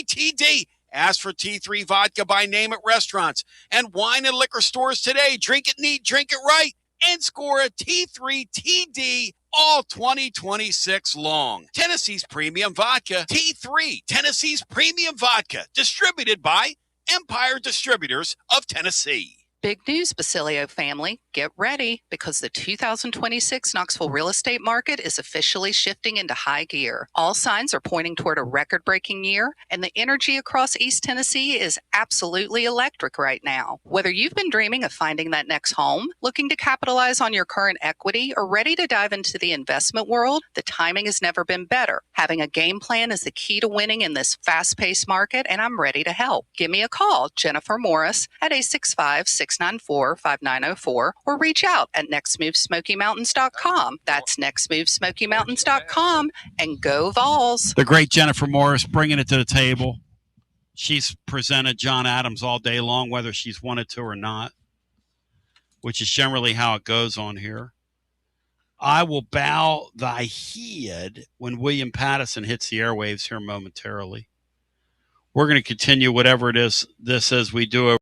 T3TD. Ask for T3 vodka by name at restaurants and wine and liquor stores today. Drink it neat, drink it right, and score a T3TD all 2026 long. Tennessee's Premium Vodka. T3, Tennessee's Premium Vodka. Distributed by Empire Distributors of Tennessee. Big news, Basilio family. Get ready, because the 2026 Knoxville real estate market is officially shifting into high gear. All signs are pointing toward a record-breaking year, and the energy across East Tennessee is absolutely electric right now. Whether you've been dreaming of finding that next home, looking to capitalize on your current equity, or ready to dive into the investment world, the timing has never been better. Having a game plan is the key to winning in this fast-paced market, and I'm ready to help. Give me a call, Jennifer Morris, at 865-694-5904, or reach out at nextmovesmokymountains.com. That's nextmovesmokymountains.com, and go Vols. The great Jennifer Morris bringing it to the table. She's presented John Adams all day long, whether she's wanted to or not, which is generally how it goes on here. I will bow thy head when William Pattison hits the airwaves here momentarily. We're going to continue whatever it is this as we do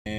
And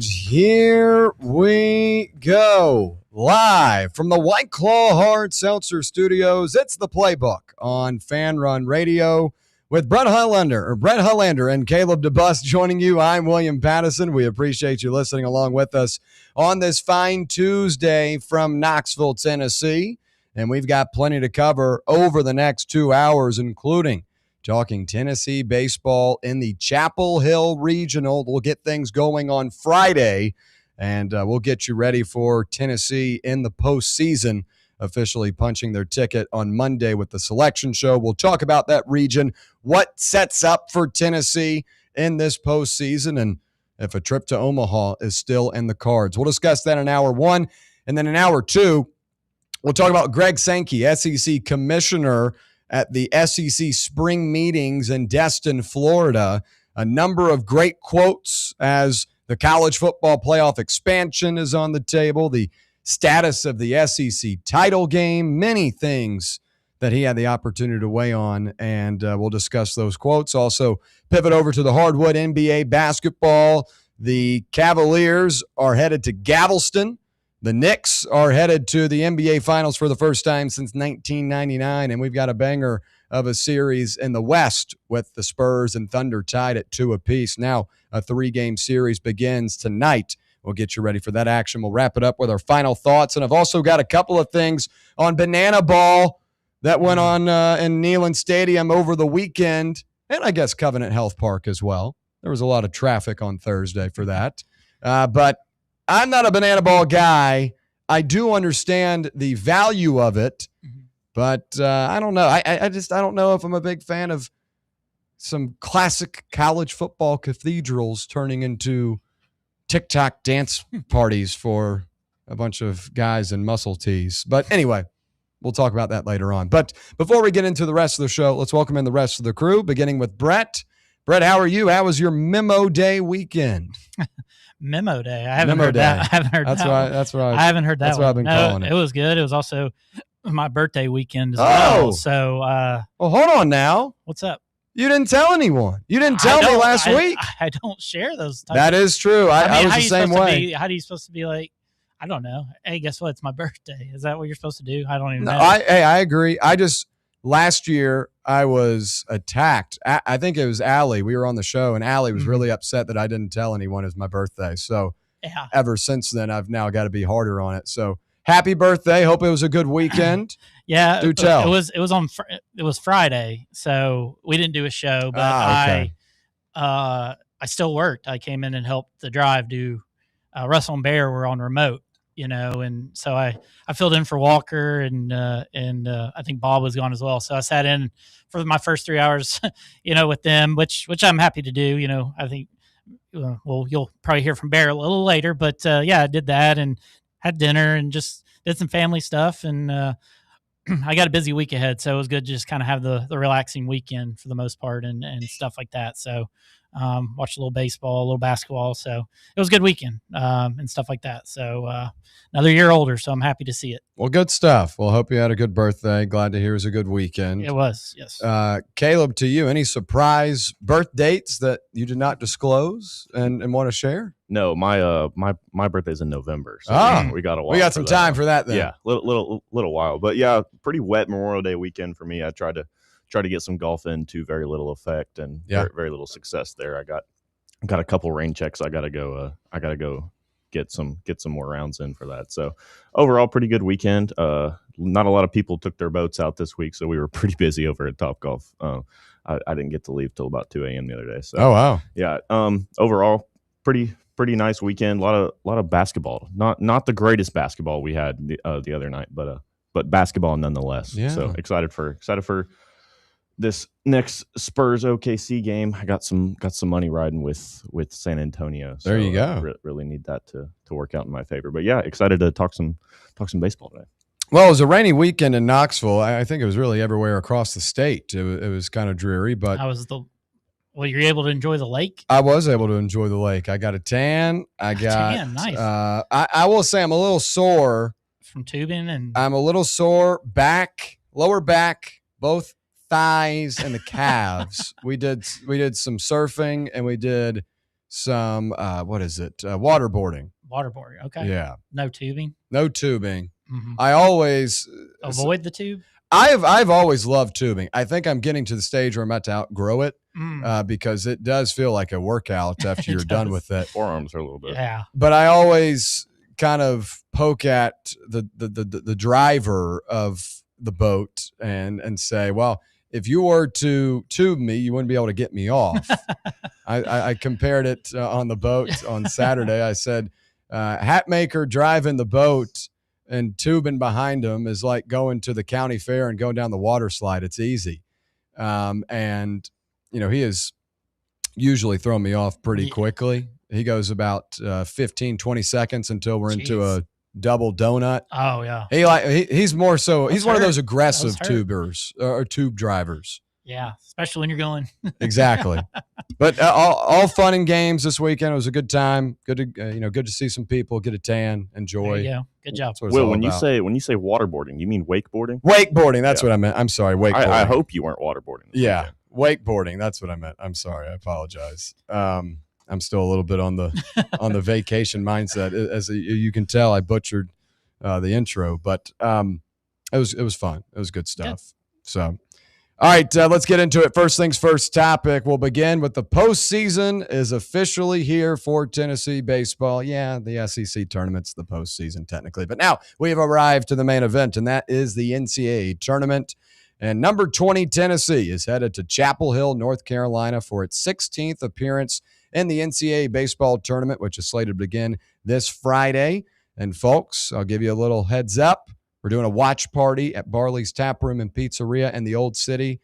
here we go, live from the White Claw Hard Seltzer Studios. It's the Playbook on Fan Run Radio with Brett Hullander and Caleb DeBus joining you. I'm William Pattison. We appreciate you listening along with us on this fine Tuesday from Knoxville, Tennessee. And we've got plenty to cover over the next 2 hours, including talking Tennessee baseball in the Chapel Hill Regional. We'll get things going on Friday, and we'll get you ready for Tennessee in the postseason, officially punching their ticket on Monday with the selection show. We'll talk about that region, what sets up for Tennessee in this postseason, and if a trip to Omaha is still in the cards. We'll discuss that in hour one, and then in hour two, we'll talk about Greg Sankey, SEC commissioner, at the SEC spring meetings in Destin, Florida. A number of great quotes as the college football playoff expansion is on the table, the status of the SEC title game, many things that he had the opportunity to weigh on, and we'll discuss those quotes. Also, pivot over to the hardwood NBA basketball. The Cavaliers are headed to Galveston. The Knicks are headed to the NBA Finals for the first time since 1999, and we've got a banger of a series in the West with the Spurs and Thunder tied at 2 apiece. Now a 3-game series begins tonight. We'll get you ready for that action. We'll wrap it up with our final thoughts, and I've also got a couple of things on Banana Ball that went on in Neyland Stadium over the weekend, and I guess Covenant Health Park as well. There was a lot of traffic on Thursday for that, but I'm not a banana ball guy. I do understand the value of it, but I don't know. I don't know if I'm a big fan of some classic college football cathedrals turning into TikTok dance parties for a bunch of guys in muscle tees. But anyway, we'll talk about that later on. But before we get into the rest of the show, let's welcome in the rest of the crew, beginning with Brett. Brett, how are you? How was your Memo Day weekend? Memo Day. I haven't heard that. I haven't heard that. I haven't heard that. That's what I've been calling it. It was good. It was also my birthday weekend as well. So, well, hold on now. What's up? You didn't tell anyone. You didn't tell me last week. I don't share those. That is true. I was the same way. How are you supposed to be like? I don't know. Hey, guess what? It's my birthday. Is that what you're supposed to do? I don't even know. I agree. Last year I was attacked. I think it was Allie. We were on the show, and Allie was really upset that I didn't tell anyone it was my birthday. So ever since then, I've now got to be harder on it. So happy birthday. Hope it was a good weekend. Yeah. Do tell. It was Friday, so we didn't do a show, but okay. I still worked. I came in and helped the drive do Russell and Bear were on remote, and so I filled in for Walker and I think Bob was gone as well. So I sat in for my first 3 hours, with them, which I'm happy to do. I think, you'll probably hear from Bear a little later, but I did that and had dinner and just did some family stuff. And I got a busy week ahead, so it was good to just kind of have the relaxing weekend for the most part and stuff like that. So watched a little baseball, a little basketball. So it was a good weekend and stuff like that. So another year older, so I'm happy to see it. Well, good stuff. Well, hope you had a good birthday. Glad to hear it was a good weekend. It was, yes. Caleb, to you, any surprise birth dates that you did not disclose and want to share? No, my birthday's in November, so we got a while. We got some time for that then. Yeah, little while, but yeah, pretty wet Memorial Day weekend for me. I tried to get some golf in to very little effect and very little success there. I got a couple rain checks. I gotta go get some more rounds in for that. So overall, pretty good weekend. Not a lot of people took their boats out this week, so we were pretty busy over at Topgolf. I didn't get to leave till about 2 a.m. the other day. So wow. Yeah. Overall, pretty nice weekend. A lot of basketball. Not the greatest basketball we had the other night, but basketball nonetheless. Yeah. So excited for this next Spurs OKC game. I got some money riding with San Antonio. So there you go. Really need that to work out in my favor. But yeah, excited to talk some baseball today. Well, it was a rainy weekend in Knoxville. I think it was really everywhere across the state. It was kind of dreary, but you're able to enjoy the lake? I was able to enjoy the lake. I got a tan. Tan, nice. I will say I'm a little sore from tubing, and I'm a little sore lower back, both thighs and the calves. We did some surfing and we did some waterboarding. Waterboarding, okay. Yeah. No tubing. Mm-hmm. I always avoid the tube. I've always loved tubing. I think I'm getting to the stage where I'm about to outgrow it because it does feel like a workout after you're done with it. Forearms are a little bit. Yeah. But I always kind of poke at the driver of the boat and say, well, if you were to tube me, you wouldn't be able to get me off. I compared it on the boat on Saturday. I said, hat maker driving the boat and tubing behind him is like going to the county fair and going down the water slide. It's easy. And, he has usually thrown me off pretty quickly. He goes about 15, 20 seconds until we're into a double donut. Oh, yeah. He's more so, he's one of those aggressive tubers or tube drivers. Yeah, especially when you're going. Exactly. But all fun and games this weekend. It was a good time. Good to see some people, get a tan, enjoy. There you go. Good job. Will, when you say waterboarding, you mean wakeboarding? Wakeboarding. That's what I meant. I'm sorry. Wakeboarding. I hope you weren't waterboarding. Yeah, wakeboarding. That's what I meant. I'm sorry. I apologize. I'm still a little bit on the vacation mindset. As you can tell, I butchered the intro, but it was fun. It was good stuff. Good. So. All right, let's get into it. First things first topic. We'll begin with the postseason is officially here for Tennessee baseball. Yeah, the SEC tournament's the postseason technically. But now we have arrived to the main event, and that is the NCAA tournament. And number 20, Tennessee, is headed to Chapel Hill, North Carolina for its 16th appearance in the NCAA baseball tournament, which is slated to begin this Friday. And folks, I'll give you a little heads up. We're doing a watch party at Barley's Tap Room and Pizzeria in the Old City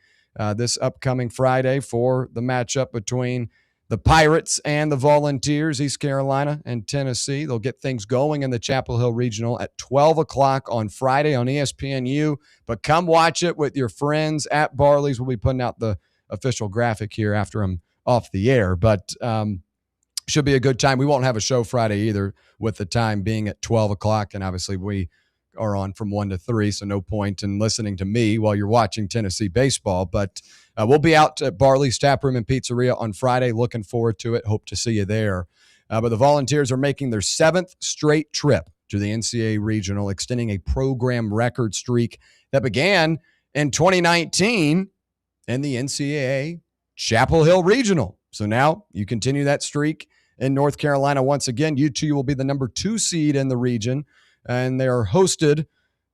this upcoming Friday for the matchup between the Pirates and the Volunteers, East Carolina and Tennessee. They'll get things going in the Chapel Hill Regional at 12 o'clock on Friday on ESPNU. But come watch it with your friends at Barley's. We'll be putting out the official graphic here after I'm off the air. But should be a good time. We won't have a show Friday either, with the time being at 12 o'clock. And obviously we are on from 1 to 3, so no point in listening to me while you're watching Tennessee baseball. But we'll be out at Barley's Tap Room and Pizzeria on Friday. Looking forward to it. Hope to see you there. But the Volunteers are making their 7th straight trip to the NCAA Regional, extending a program record streak that began in 2019 in the NCAA Chapel Hill Regional. So now you continue that streak in North Carolina once again. UT will be the number 2 seed in the region, and they are hosted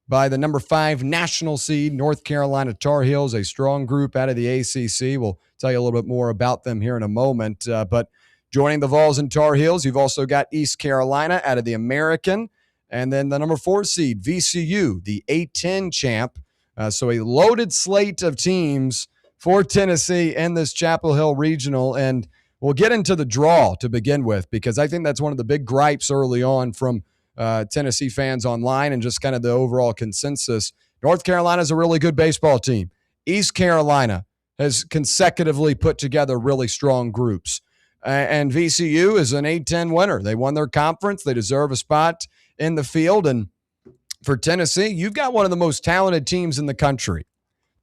by the number 5 national seed, North Carolina Tar Heels, a strong group out of the ACC. We'll tell you a little bit more about them here in a moment. But joining the Vols and Tar Heels, you've also got East Carolina out of the American, and then the number 4 seed, VCU, the A-10 champ. So a loaded slate of teams for Tennessee in this Chapel Hill Regional. And we'll get into the draw to begin with, because I think that's one of the big gripes early on from Tennessee fans online and just kind of the overall consensus. North Carolina is a really good baseball team. East Carolina has consecutively put together really strong groups. And VCU is an A-10 winner. They won their conference. They deserve a spot in the field. And for Tennessee, you've got one of the most talented teams in the country.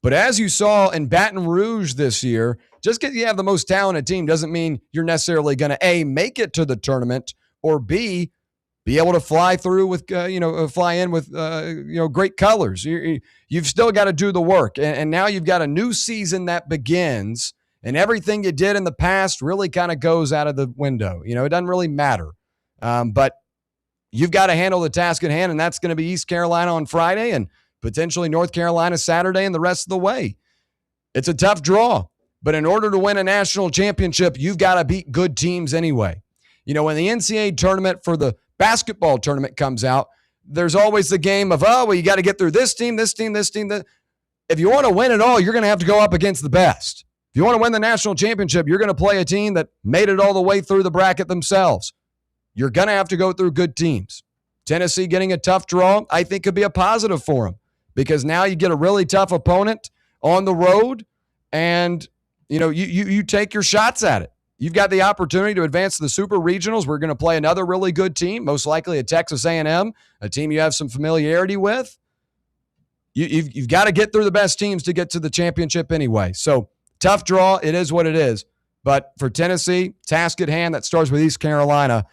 But as you saw in Baton Rouge this year, just because you have the most talented team doesn't mean you're necessarily going to, A, make it to the tournament, or B, be able to fly through with, fly in with, great colors. You've still got to do the work. And now you've got a new season that begins, and everything you did in the past really kind of goes out of the window. It doesn't really matter. But you've got to handle the task at hand, and that's going to be East Carolina on Friday and potentially North Carolina Saturday and the rest of the way. It's a tough draw, but in order to win a national championship, you've got to beat good teams anyway. When the NCAA tournament for the basketball tournament comes out, there's always the game of, you got to get through this team, this team, this team. If you want to win it all, you're going to have to go up against the best. If you want to win the national championship, you're going to play a team that made it all the way through the bracket themselves. You're going to have to go through good teams. Tennessee getting a tough draw, I think, could be a positive for them, because now you get a really tough opponent on the road, and you take your shots at it. You've got the opportunity to advance to the Super Regionals. We're going to play another really good team, most likely a Texas A&M, a team you have some familiarity with. You've got to get through the best teams to get to the championship anyway. So tough draw. It is what it is. But for Tennessee, task at hand that starts with East Carolina.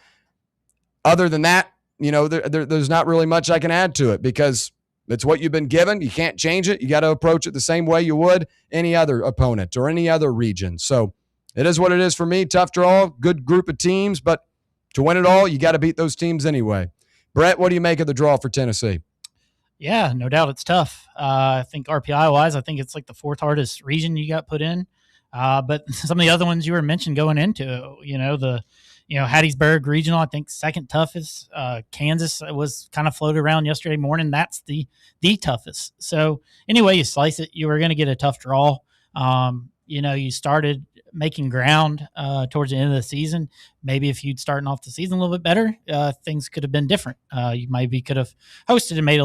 Other than that, there's not really much I can add to it, because it's what you've been given. You can't change it. You got to approach it the same way you would any other opponent or any other region. So it is what it is for me. Tough draw, good group of teams, but to win it all, you got to beat those teams anyway. Brett, what do you make of the draw for Tennessee? Yeah, no doubt it's tough. I think RPI-wise, I think it's like the 4th hardest region you got put in. But some of the other ones you were mentioned going into, the Hattiesburg Regional, I think 2nd toughest. Kansas was kind of floated around yesterday morning. That's the toughest. So anyway you slice it, you were going to get a tough draw. You started making ground towards the end of the season. Maybe if you'd starting off the season a little bit better, things could have been different. You maybe could have hosted and made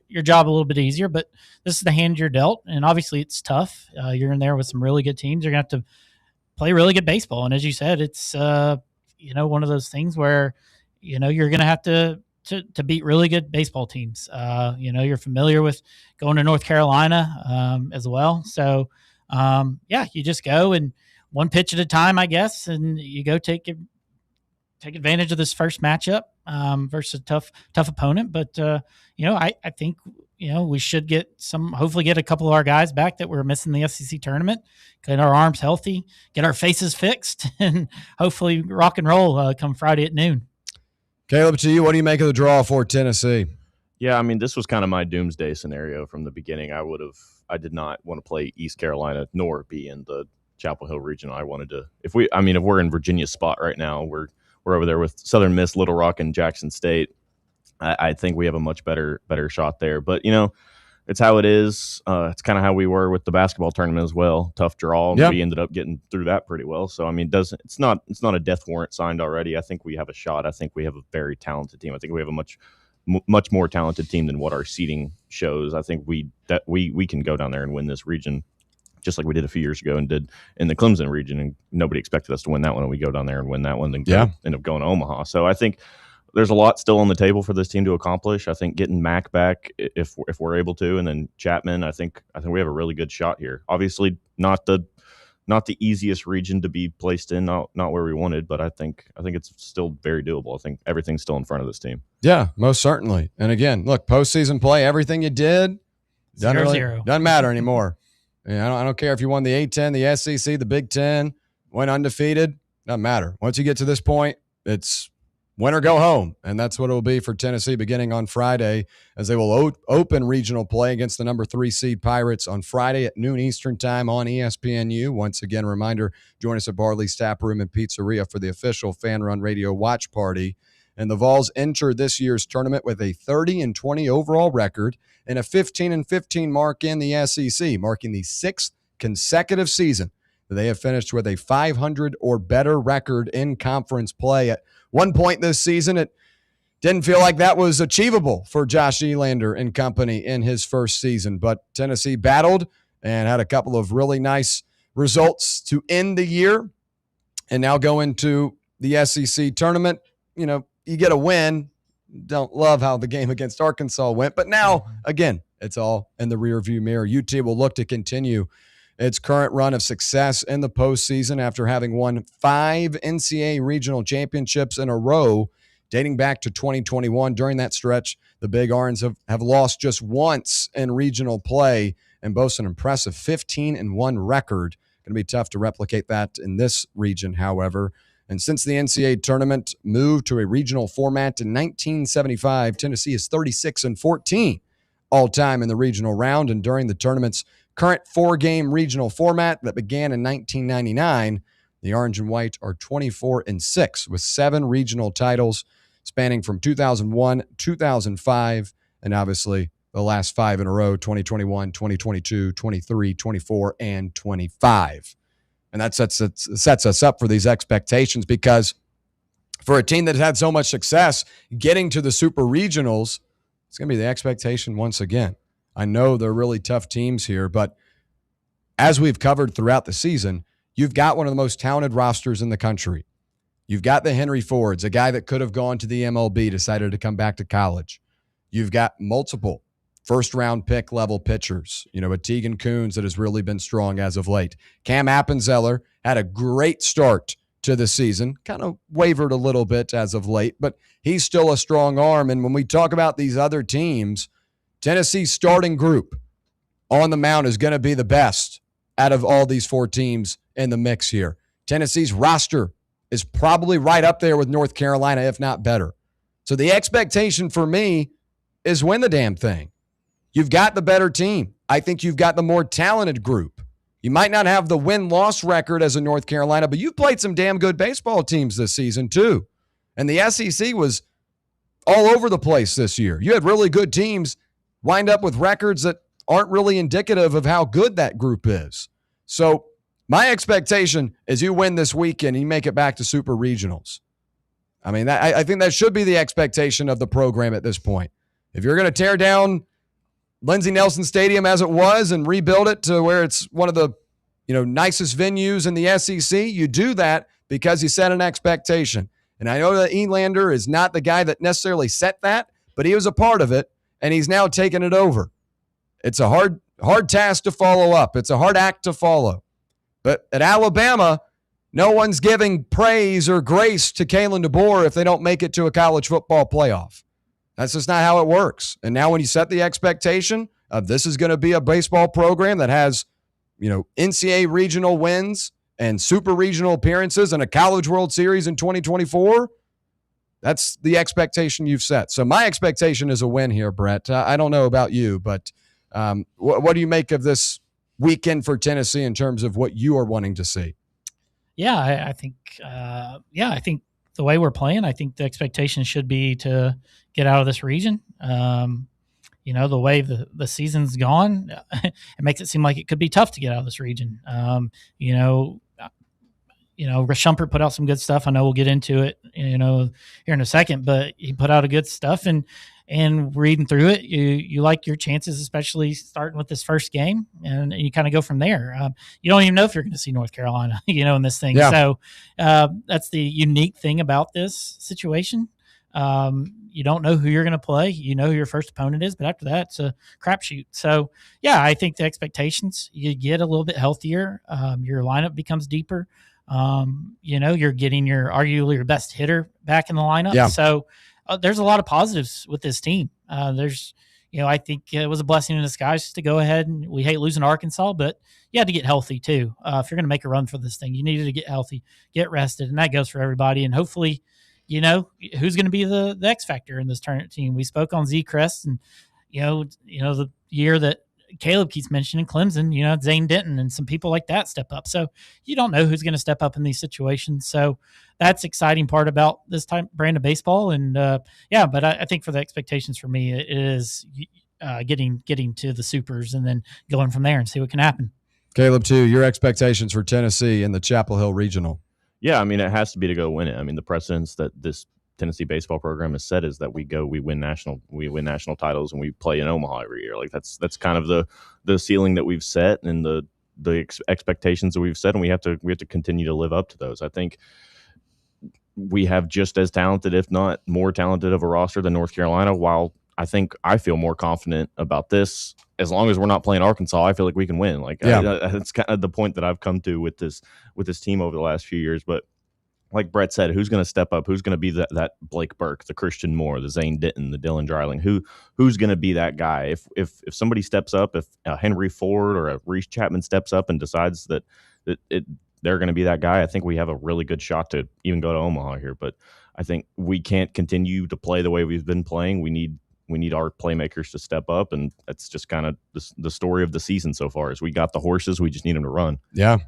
your job a little bit easier, but this is the hand you're dealt, and obviously it's tough. You're in there with some really good teams. You're going to have to play really good baseball, and as you said, it's one of those things where you're going to have to beat really good baseball teams. You're familiar with going to North Carolina as well, so you just go and one pitch at a time, I guess, and you go take advantage of this first matchup versus a tough opponent. But I think we should hopefully get a couple of our guys back that were missing the SEC tournament, get our arms healthy, get our faces fixed, and hopefully rock and roll come Friday at noon. Caleb, to you, what do you make of the draw for Tennessee? Yeah, I mean, this was kind of my doomsday scenario from the beginning. I did not want to play East Carolina nor be in the Chapel Hill Regional. I wanted to, if we're in Virginia's spot right now, we're over there with Southern Miss, Little Rock, and Jackson State. I think we have a much better shot there. But it's how it is. It's kind of how we were with the basketball tournament as well. Tough draw. Yep. We ended up getting through that pretty well. So I mean, it's not a death warrant signed already. I think we have a shot. I think we have a very talented team. I think we have a much more talented team than what our seeding shows. I think we can go down there and win this region, just like we did a few years ago and did in the Clemson region, and nobody expected us to win that one, and we go down there and win that one and end up going to Omaha. So I think there's a lot still on the table for this team to accomplish. I think getting Mack back, if we're able to, and then Chapman, I think we have a really good shot here. Obviously not the not the easiest region to be placed in, not where we wanted, but I think it's still very doable. I think everything's still in front of this team. Yeah, most certainly. And again, look, postseason play, everything you did doesn't matter anymore. I don't care if you won the A-10, the SEC, the Big Ten, went undefeated. Doesn't matter. Once you get to this point, it's win or go home. And that's what it will be for Tennessee beginning on Friday, as they will open regional play against the number 3 seed Pirates on Friday at noon Eastern time on ESPNU. Once again, reminder, join us at Barley's Tap Room and Pizzeria for the official Fan Run Radio watch party. And the Vols enter this year's tournament with a 30-20 overall record and a 15-15 mark in the SEC, marking the 6th consecutive season that they have finished with a 500 or better record in conference play. At one point this season, it didn't feel like that was achievable for Josh Elander and company in his first season, but Tennessee battled and had a couple of really nice results to end the year and now go into the SEC tournament. You get a win. Don't love how the game against Arkansas went, but now, again, it's all in the rearview mirror. UT will look to continue its current run of success in the postseason after having won 5 NCAA regional championships in a row dating back to 2021. During that stretch, the Big Orange have lost just once in regional play and boast an impressive 15-1 record. Going to be tough to replicate that in this region, however. And since the NCAA tournament moved to a regional format in 1975, Tennessee is 36-14 all-time in the regional round. And during the tournament's current 4-game regional format that began in 1999, the Orange and White are 24-6 with 7 regional titles spanning from 2001, 2005, and obviously the last 5 in a row, 2021, 2022, 23, 24, and 25. And that sets us up for these expectations, because for a team that had so much success getting to the super regionals, it's going to be the expectation once again. I know they're really tough teams here, but as we've covered throughout the season, you've got one of the most talented rosters in the country. You've got the Henry Fords, a guy that could have gone to the MLB, decided to come back to college. You've got multiple first-round pick level pitchers. A Tegan Coons that has really been strong as of late. Cam Appenzeller had a great start to the season, kind of wavered a little bit as of late, but he's still a strong arm. And when we talk about these other teams, Tennessee's starting group on the mound is going to be the best out of all these 4 teams in the mix here. Tennessee's roster is probably right up there with North Carolina, if not better. So the expectation for me is win the damn thing. You've got the better team. I think you've got the more talented group. You might not have the win-loss record as a North Carolina, but you've played some damn good baseball teams this season too. And the SEC was all over the place this year. You had really good teams wind up with records that aren't really indicative of how good that group is. So my expectation is you win this weekend and you make it back to super regionals. I mean, I think that should be the expectation of the program at this point. If you're going to tear down Lindsey Nelson Stadium as it was and rebuild it to where it's one of the nicest venues in the SEC, you do that because you set an expectation. And I know that Elander is not the guy that necessarily set that, but he was a part of it, and he's now taken it over. It's a hard task to follow up. It's a hard act to follow. But at Alabama, no one's giving praise or grace to Kalen DeBoer if they don't make it to a college football playoff. That's just not how it works. And now when you set the expectation of this is going to be a baseball program that has, NCAA regional wins and super regional appearances and a College World Series in 2024, that's the expectation you've set. So my expectation is a win here, Brett. I don't know about you, but what do you make of this weekend for Tennessee in terms of what you are wanting to see? Yeah, I think the way we're playing, I think the expectation should be to get out of this region. The way the season's gone, it makes it seem like it could be tough to get out of this region. Shumpert put out some good stuff. I know we'll get into it, here in a second, but he put out a good stuff, and reading through it, you like your chances, especially starting with this first game, and you kind of go from there. You don't even know if you're going to see North Carolina, in this thing. Yeah. So that's the unique thing about this situation. You don't know who you're going to play. You know who your first opponent is, but after that, it's a crapshoot. So, yeah, I think the expectations, you get a little bit healthier. Your lineup becomes deeper. You're getting arguably your best hitter back in the lineup. Yeah. So there's a lot of positives with this team. I think it was a blessing in disguise just to go ahead, and we hate losing to Arkansas, but you had to get healthy too. If you're going to make a run for this thing, you needed to get healthy, get rested, and that goes for everybody. And hopefully, who's going to be the X factor in this tournament team. We spoke on Z Crest, and the year that Caleb keeps mentioning, Clemson, Zane Denton and some people like that step up. So you don't know who's going to step up in these situations. So that's exciting part about this type brand of baseball. And but I think for the expectations for me, it is getting to the supers and then going from there and see what can happen. Caleb, too, your expectations for Tennessee in the Chapel Hill Regional. Yeah, I mean, it has to be to go win it. I mean, the precedence that this Tennessee baseball program has set is that we win national titles, and we play in Omaha every year. Like that's kind of the ceiling that we've set and the expectations that we've set, and we have to continue to live up to those. I think we have just as talented, if not more talented, of a roster than North Carolina. While I feel more confident about this, as long as we're not playing Arkansas, I feel like we can win. Like that's kind of the point that I've come to with this team over the last few years. But like Brett said, who's going to step up? Who's going to be that Blake Burke, the Christian Moore, the Zane Denton, the Dylan Dreiling? Who's going to be that guy? If somebody steps up, if a Henry Ford or a Reese Chapman steps up and decides that they're going to be that guy, I think we have a really good shot to even go to Omaha here. But I think we can't continue to play the way we've been playing. We need our playmakers to step up, and that's just kind of the story of the season so far. Is we got the horses, we just need them to run. Yeah.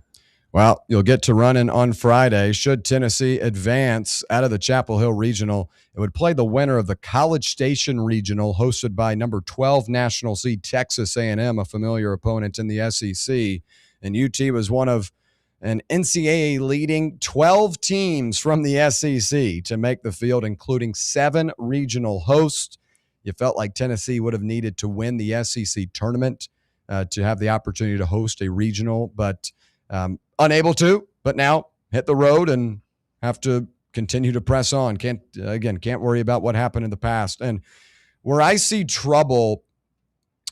Well, you'll get to running on Friday. Should Tennessee advance out of the Chapel Hill Regional, it would play the winner of the College Station Regional, hosted by number 12 national seed Texas A&M, a familiar opponent in the SEC. And UT was one of an NCAA leading 12 teams from the SEC to make the field, including 7 regional hosts. You felt like Tennessee would have needed to win the SEC tournament to have the opportunity to host a regional, but unable to, but now hit the road and have to continue to press on. Can't worry about what happened in the past. And where I see trouble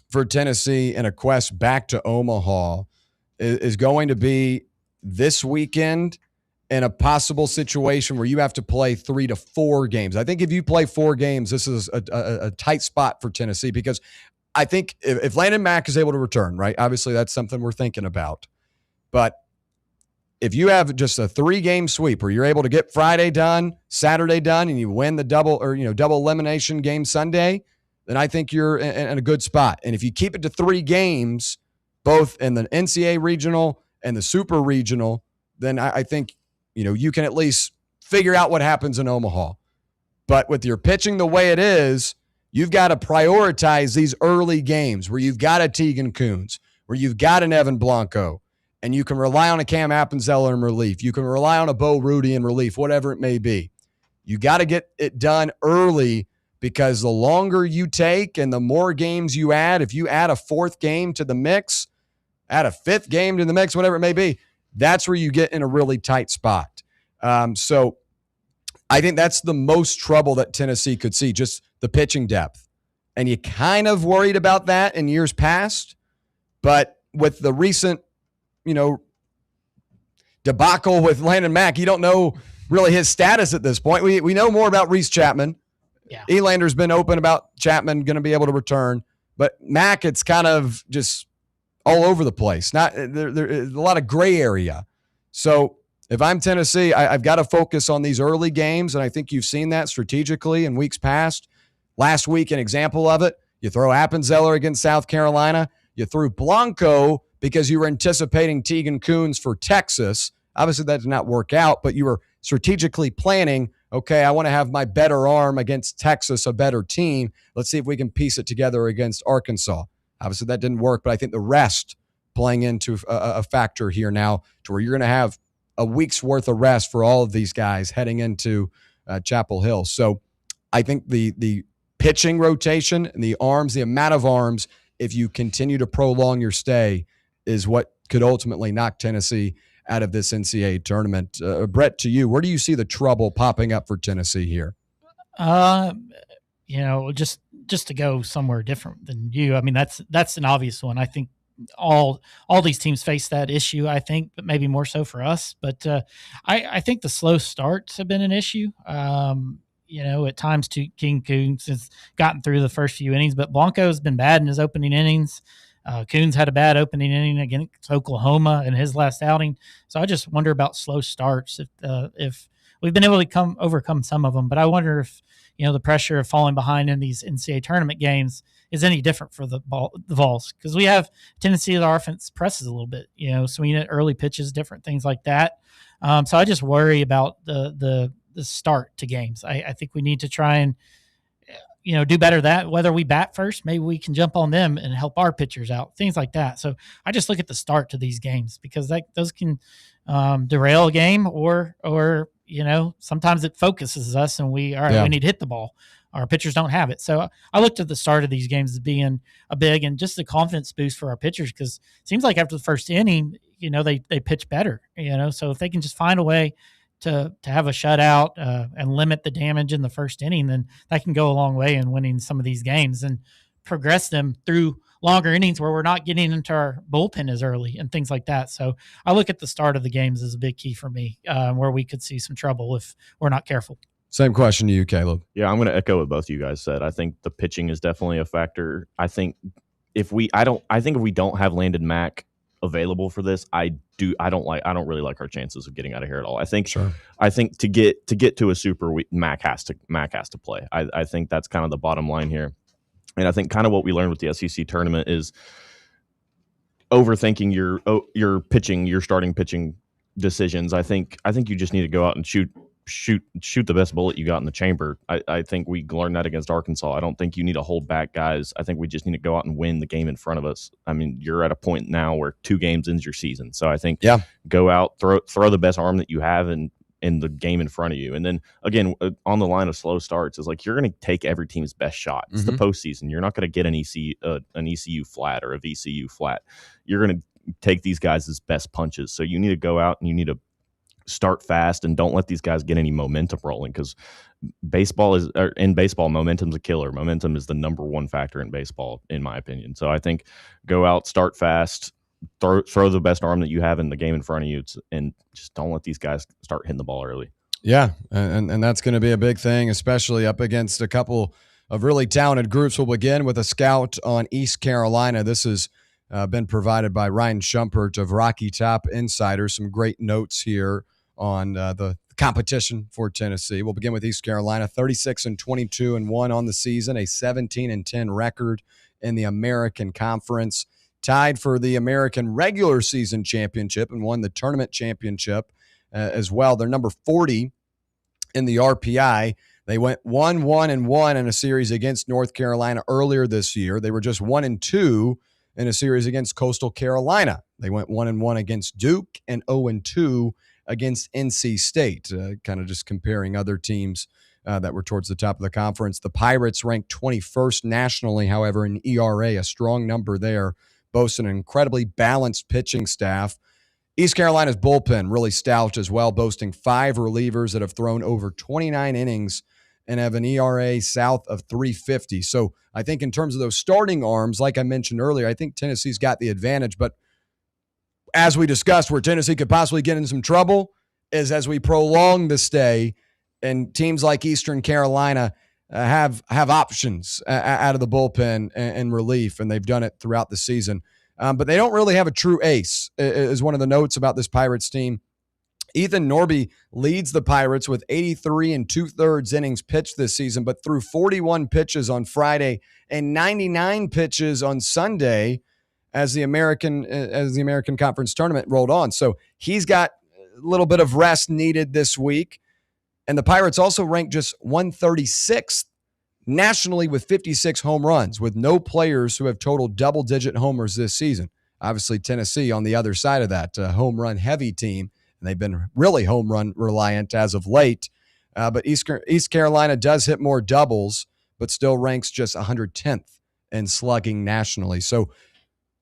for Tennessee in a quest back to Omaha is going to be this weekend in a possible situation where you have to play 3 to 4 games. I think if you play 4 games, this is a tight spot for Tennessee, because I think if Landon Mack is able to return, right, obviously that's something we're thinking about. But if you have just a 3-game sweep where you're able to get Friday done, Saturday done, and you win the double elimination game Sunday, then I think you're in a good spot. And if you keep it to 3 games, both in the NCAA regional and the super regional, then I think you can at least figure out what happens in Omaha. But with your pitching the way it is, you've got to prioritize these early games where you've got a Tegan Kuhns, where you've got an Evan Blanco, and you can rely on a Cam Appenzeller in relief. You can rely on a Bo Rudy in relief, whatever it may be. You got to get it done early, because the longer you take and the more games you add, if you add a 4th game to the mix, add a 5th game to the mix, whatever it may be, that's where you get in a really tight spot. So I think that's the most trouble that Tennessee could see, just the pitching depth. And you kind of worried about that in years past, but with the recent debacle with Landon Mack, you don't know really his status at this point. We know more about Reese Chapman. Yeah. Elander's been open about Chapman going to be able to return, but Mack, it's kind of just all over the place. There's a lot of gray area. So if I'm Tennessee, I've got to focus on these early games, and I think you've seen that strategically in weeks past. Last week, an example of it, you throw Appenzeller against South Carolina. You threw Blanco because you were anticipating Tegan Kuhns for Texas. Obviously, that did not work out, but you were strategically planning, okay, I want to have my better arm against Texas, a better team. Let's see if we can piece it together against Arkansas. Obviously, that didn't work, but I think the rest playing into a factor here now, to where you're going to have a week's worth of rest for all of these guys heading into Chapel Hill. So I think the pitching rotation and the arms, the amount of arms, if you continue to prolong your stay, is what could ultimately knock Tennessee out of this NCAA tournament. Brett, to you, where do you see the trouble popping up for Tennessee here? Just to go somewhere different than you. I mean, that's an obvious one. I think all these teams face that issue. I think, but maybe more so for us. But I think the slow starts have been an issue. At times King Coons has gotten through the first few innings, but Blanco's been bad in his opening innings. Coons had a bad opening inning against Oklahoma in his last outing. So I just wonder about slow starts. If we've been able to overcome some of them, but I wonder if the pressure of falling behind in these NCAA tournament games is any different for the Vols, because we have a tendency that our offense presses a little bit, swinging at early pitches, different things like that. So I just worry about the start to games. I think we need to try and do better that whether we bat first, maybe we can jump on them and help our pitchers out, things like that. So I just look at the start to these games, because those can derail a game, or sometimes it focuses us and we need to hit the ball. Our pitchers don't have it. So I looked at the start of these games as being a big and just a confidence boost for our pitchers, because it seems like after the first inning, they pitch better, so if they can just find a way to have a shutout and limit the damage in the first inning, then that can go a long way in winning some of these games and progress them through longer innings where we're not getting into our bullpen as early and things like that. So I look at the start of the games as a big key for me, where we could see some trouble if we're not careful. Same question to you, Caleb. Yeah, I'm going to echo what both of you guys said. I think the pitching is definitely a factor. I think if we don't have Landon Mack available for this, I don't really like our chances of getting out of here at all. I think to get to a super, Mack has to play. I think that's kind of the bottom line here. And I think kind of what we learned with the SEC tournament is overthinking your starting pitching decisions. I think you just need to go out and shoot the best bullet you got in the chamber. I think we learned that against Arkansas. I don't think you need to hold back guys. I think we just need to go out and win the game in front of us. I mean, you're at a point now where 2 games into your season. So I think go out, throw the best arm that you have in the game in front of you. And then again, on the line of slow starts is like, you're going to take every team's best shot. It's the postseason. You're not going to get an ECU flat or a VCU flat. You're going to take these guys' best punches. So you need to go out and you need to start fast and don't let these guys get any momentum rolling, because in baseball, momentum's a killer. Momentum is the number one factor in baseball, in my opinion. So I think go out, start fast, throw the best arm that you have in the game in front of you, and just don't let these guys start hitting the ball early. Yeah, and that's going to be a big thing, especially up against a couple of really talented groups. We'll begin with a scout on East Carolina. This has been provided by Ryan Schumpert of Rocky Top Insider. Some great notes here on the competition for Tennessee. We'll begin with East Carolina, 36-22-1 on the season, a 17-10 record in the American Conference, tied for the American regular season championship and won the tournament championship as well. They're number 40 in the RPI. They went 1-1-1 in a series against North Carolina earlier this year. They were just 1-2 in a series against Coastal Carolina. They went 1-1 against Duke and 0-2 against NC State, kind of just comparing other teams that were towards the top of the conference. The Pirates ranked 21st nationally, however, in ERA, a strong number there, boasts an incredibly balanced pitching staff. East Carolina's bullpen really stout as well, boasting 5 relievers that have thrown over 29 innings and have an ERA south of 3.50. So I think in terms of those starting arms, like I mentioned earlier, I think Tennessee's got the advantage. But as we discussed, where Tennessee could possibly get in some trouble is as we prolong the stay, and teams like Eastern Carolina have options out of the bullpen and relief, and they've done it throughout the season. But they don't really have a true ace, is one of the notes about this Pirates team. Ethan Norby leads the Pirates with 83 2/3 innings pitched this season, but threw 41 pitches on Friday and 99 pitches on Sunday as the American Conference tournament rolled on. So he's got a little bit of rest needed this week. And the Pirates also ranked just 136th nationally with 56 home runs, with no players who have totaled double-digit homers this season. Obviously, Tennessee on the other side of that, home run-heavy team, and they've been really home run reliant as of late. But East Carolina does hit more doubles, but still ranks just 110th in slugging nationally. So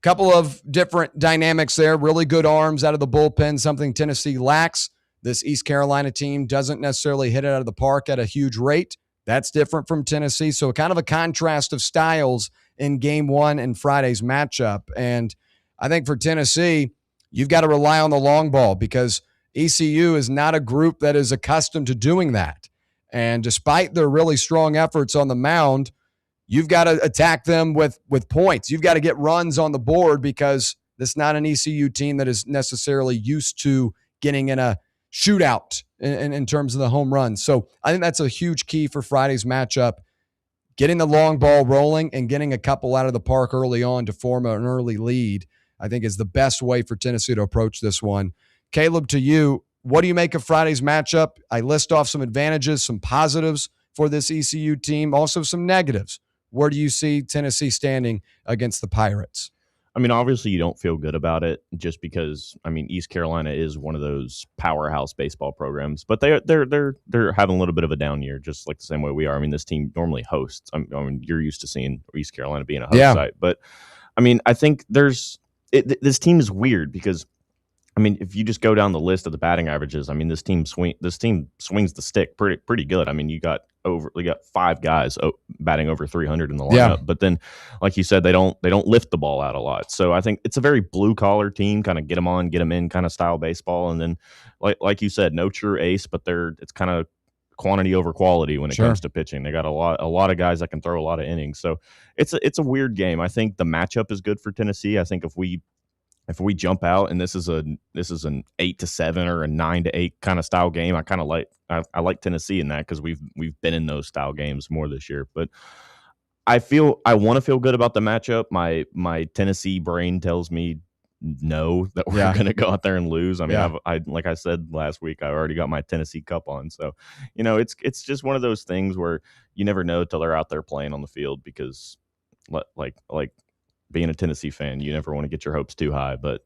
couple of different dynamics there. Really good arms out of the bullpen, something Tennessee lacks. This East Carolina team doesn't necessarily hit it out of the park at a huge rate, That's different from Tennessee. So kind of a contrast of styles in game one and Friday's matchup. And I think for Tennessee, you've got to rely on the long ball because ECU is not a group that is accustomed to doing that. And despite their really strong efforts on the mound, you've got to attack them with points. You've got to get runs on the board because this is not an ECU team that is necessarily used to getting in a shootout in terms of the home runs. So I think that's a huge key for Friday's matchup. Getting the long ball rolling and getting a couple out of the park early on to form an early lead, I think is the best way for Tennessee to approach this one. Caleb, to you, what do you make of Friday's matchup? I list off some advantages, some positives for this ECU team, also some negatives. Where do you see Tennessee standing against the Pirates? I mean, obviously you don't feel good about it just because, I mean, East Carolina is one of those powerhouse baseball programs, but they're having a little bit of a down year, just like the same way we are. I mean, this team normally hosts. I mean, you're used to seeing East Carolina being a host site, but I mean, I think this team is weird because, I mean, if you just go down the list of the batting averages, I mean, this team swings the stick pretty good. I mean, you got 5 guys batting over 300 in the lineup, but then, like you said, they don't lift the ball out a lot. So I think it's a very blue collar team, kind of get them on, get them in kind of style baseball. And then, like you said, no true ace, but it's kind of quantity over quality when it comes to pitching. They got a lot of guys that can throw a lot of innings. So it's a weird game. I think the matchup is good for Tennessee. I think if we jump out and this is an 8-7 or a 9-8 kind of style game, I kind of like Tennessee in that because we've been in those style games more this year. But I want to feel good about the matchup. My Tennessee brain tells me no, that we're going to go out there and lose. I mean, I like I said last week, I already got my Tennessee cup on. So, it's just one of those things where you never know till they're out there playing on the field because like being a Tennessee fan, you never want to get your hopes too high, but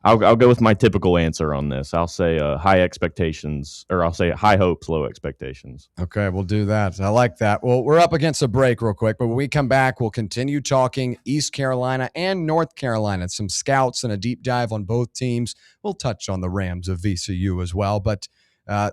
I'll go with my typical answer on this. I'll say high expectations, or I'll say high hopes, low expectations. Okay, we'll do that. I like that. Well, we're up against a break real quick, but when we come back, we'll continue talking East Carolina and North Carolina, some scouts and a deep dive on both teams. We'll touch on the Rams of VCU as well, but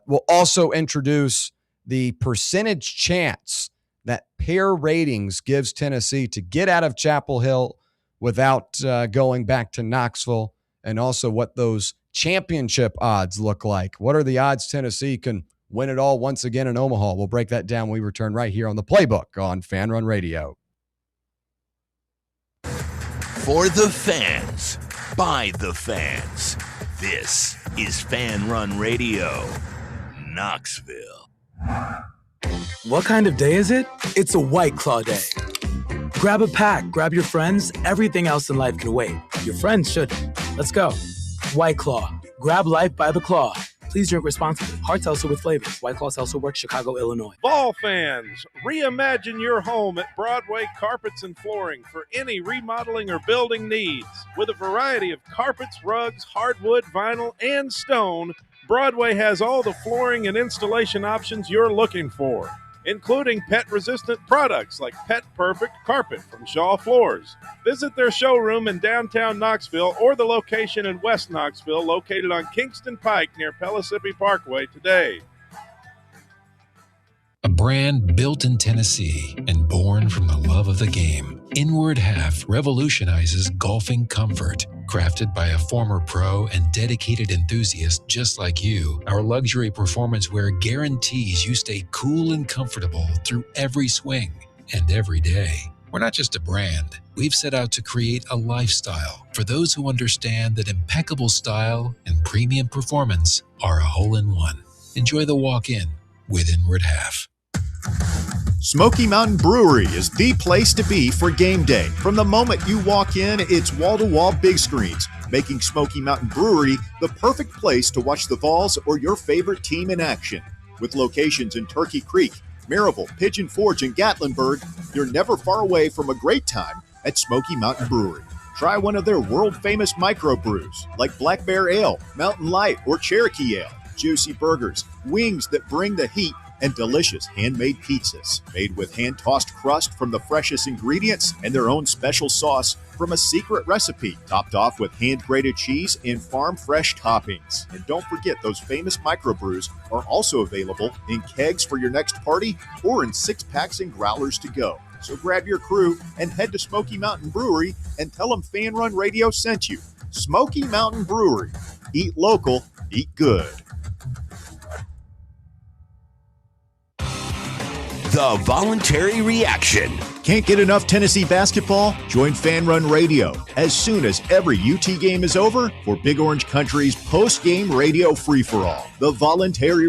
we'll also introduce the percentage chance that pair ratings gives Tennessee to get out of Chapel Hill without going back to Knoxville, and also what those championship odds look like. What are the odds Tennessee can win it all once again in Omaha? We'll break that down when we return right here on the Playbook on Fan Run Radio. For the fans, by the fans, this is Fan Run Radio, Knoxville. What kind of day is it? It's a White Claw day. Grab a pack, grab your friends. Everything else in life can wait. Your friends shouldn't. Let's go. White Claw. Grab life by the claw. Please drink responsibly. Hard seltzer with flavors. White Claw Seltzer Works, Chicago, Illinois. Vol fans, reimagine your home at Broadway Carpets and Flooring for any remodeling or building needs. With a variety of carpets, rugs, hardwood, vinyl, and stone, Broadway has all the flooring and installation options you're looking for, including pet-resistant products like Pet Perfect Carpet from Shaw Floors. Visit their showroom in downtown Knoxville or the location in West Knoxville located on Kingston Pike near Pellissippi Parkway today. A brand built in Tennessee and born from the love of the game, Inward Half revolutionizes golfing comfort. Crafted by a former pro and dedicated enthusiast just like you, our luxury performance wear guarantees you stay cool and comfortable through every swing and every day. We're not just a brand. We've set out to create a lifestyle for those who understand that impeccable style and premium performance are a hole-in-one. Enjoy the walk-in with Inward Half. Smoky Mountain Brewery is the place to be for game day. From the moment you walk in, it's wall-to-wall big screens, making Smoky Mountain Brewery the perfect place to watch the Vols or your favorite team in action. With locations in Turkey Creek, Maryville, Pigeon Forge, and Gatlinburg, you're never far away from a great time at Smoky Mountain Brewery. Try one of their world-famous microbrews like Black Bear Ale, Mountain Light, or Cherokee Ale. Juicy burgers, wings that bring the heat, and delicious handmade pizzas made with hand-tossed crust from the freshest ingredients and their own special sauce from a secret recipe, topped off with hand-grated cheese and farm-fresh toppings. And don't forget, those famous microbrews are also available in kegs for your next party or in 6-packs and growlers to go. So grab your crew and head to Smoky Mountain Brewery and tell them Fan Run Radio sent you. Smoky Mountain Brewery. Eat local, eat good. The voluntary reaction. Can't get enough Tennessee basketball? Join Fan Run Radio as soon as every UT game is over for Big Orange Country's post-game radio free-for-all. The voluntary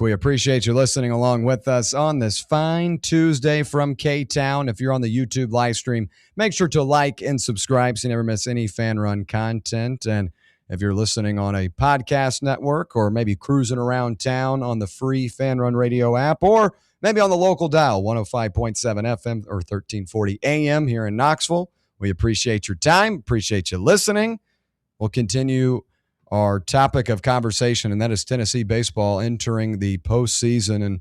We appreciate you listening along with us on this fine Tuesday from K-Town. If you're on the YouTube live stream, make sure to like and subscribe so you never miss any Fan Run content. And if you're listening on a podcast network or maybe cruising around town on the free Fan Run Radio app or maybe on the local dial, 105.7 FM or 1340 AM here in Knoxville, we appreciate your time, appreciate you listening. We'll continue our topic of conversation, and that is Tennessee baseball entering the postseason. And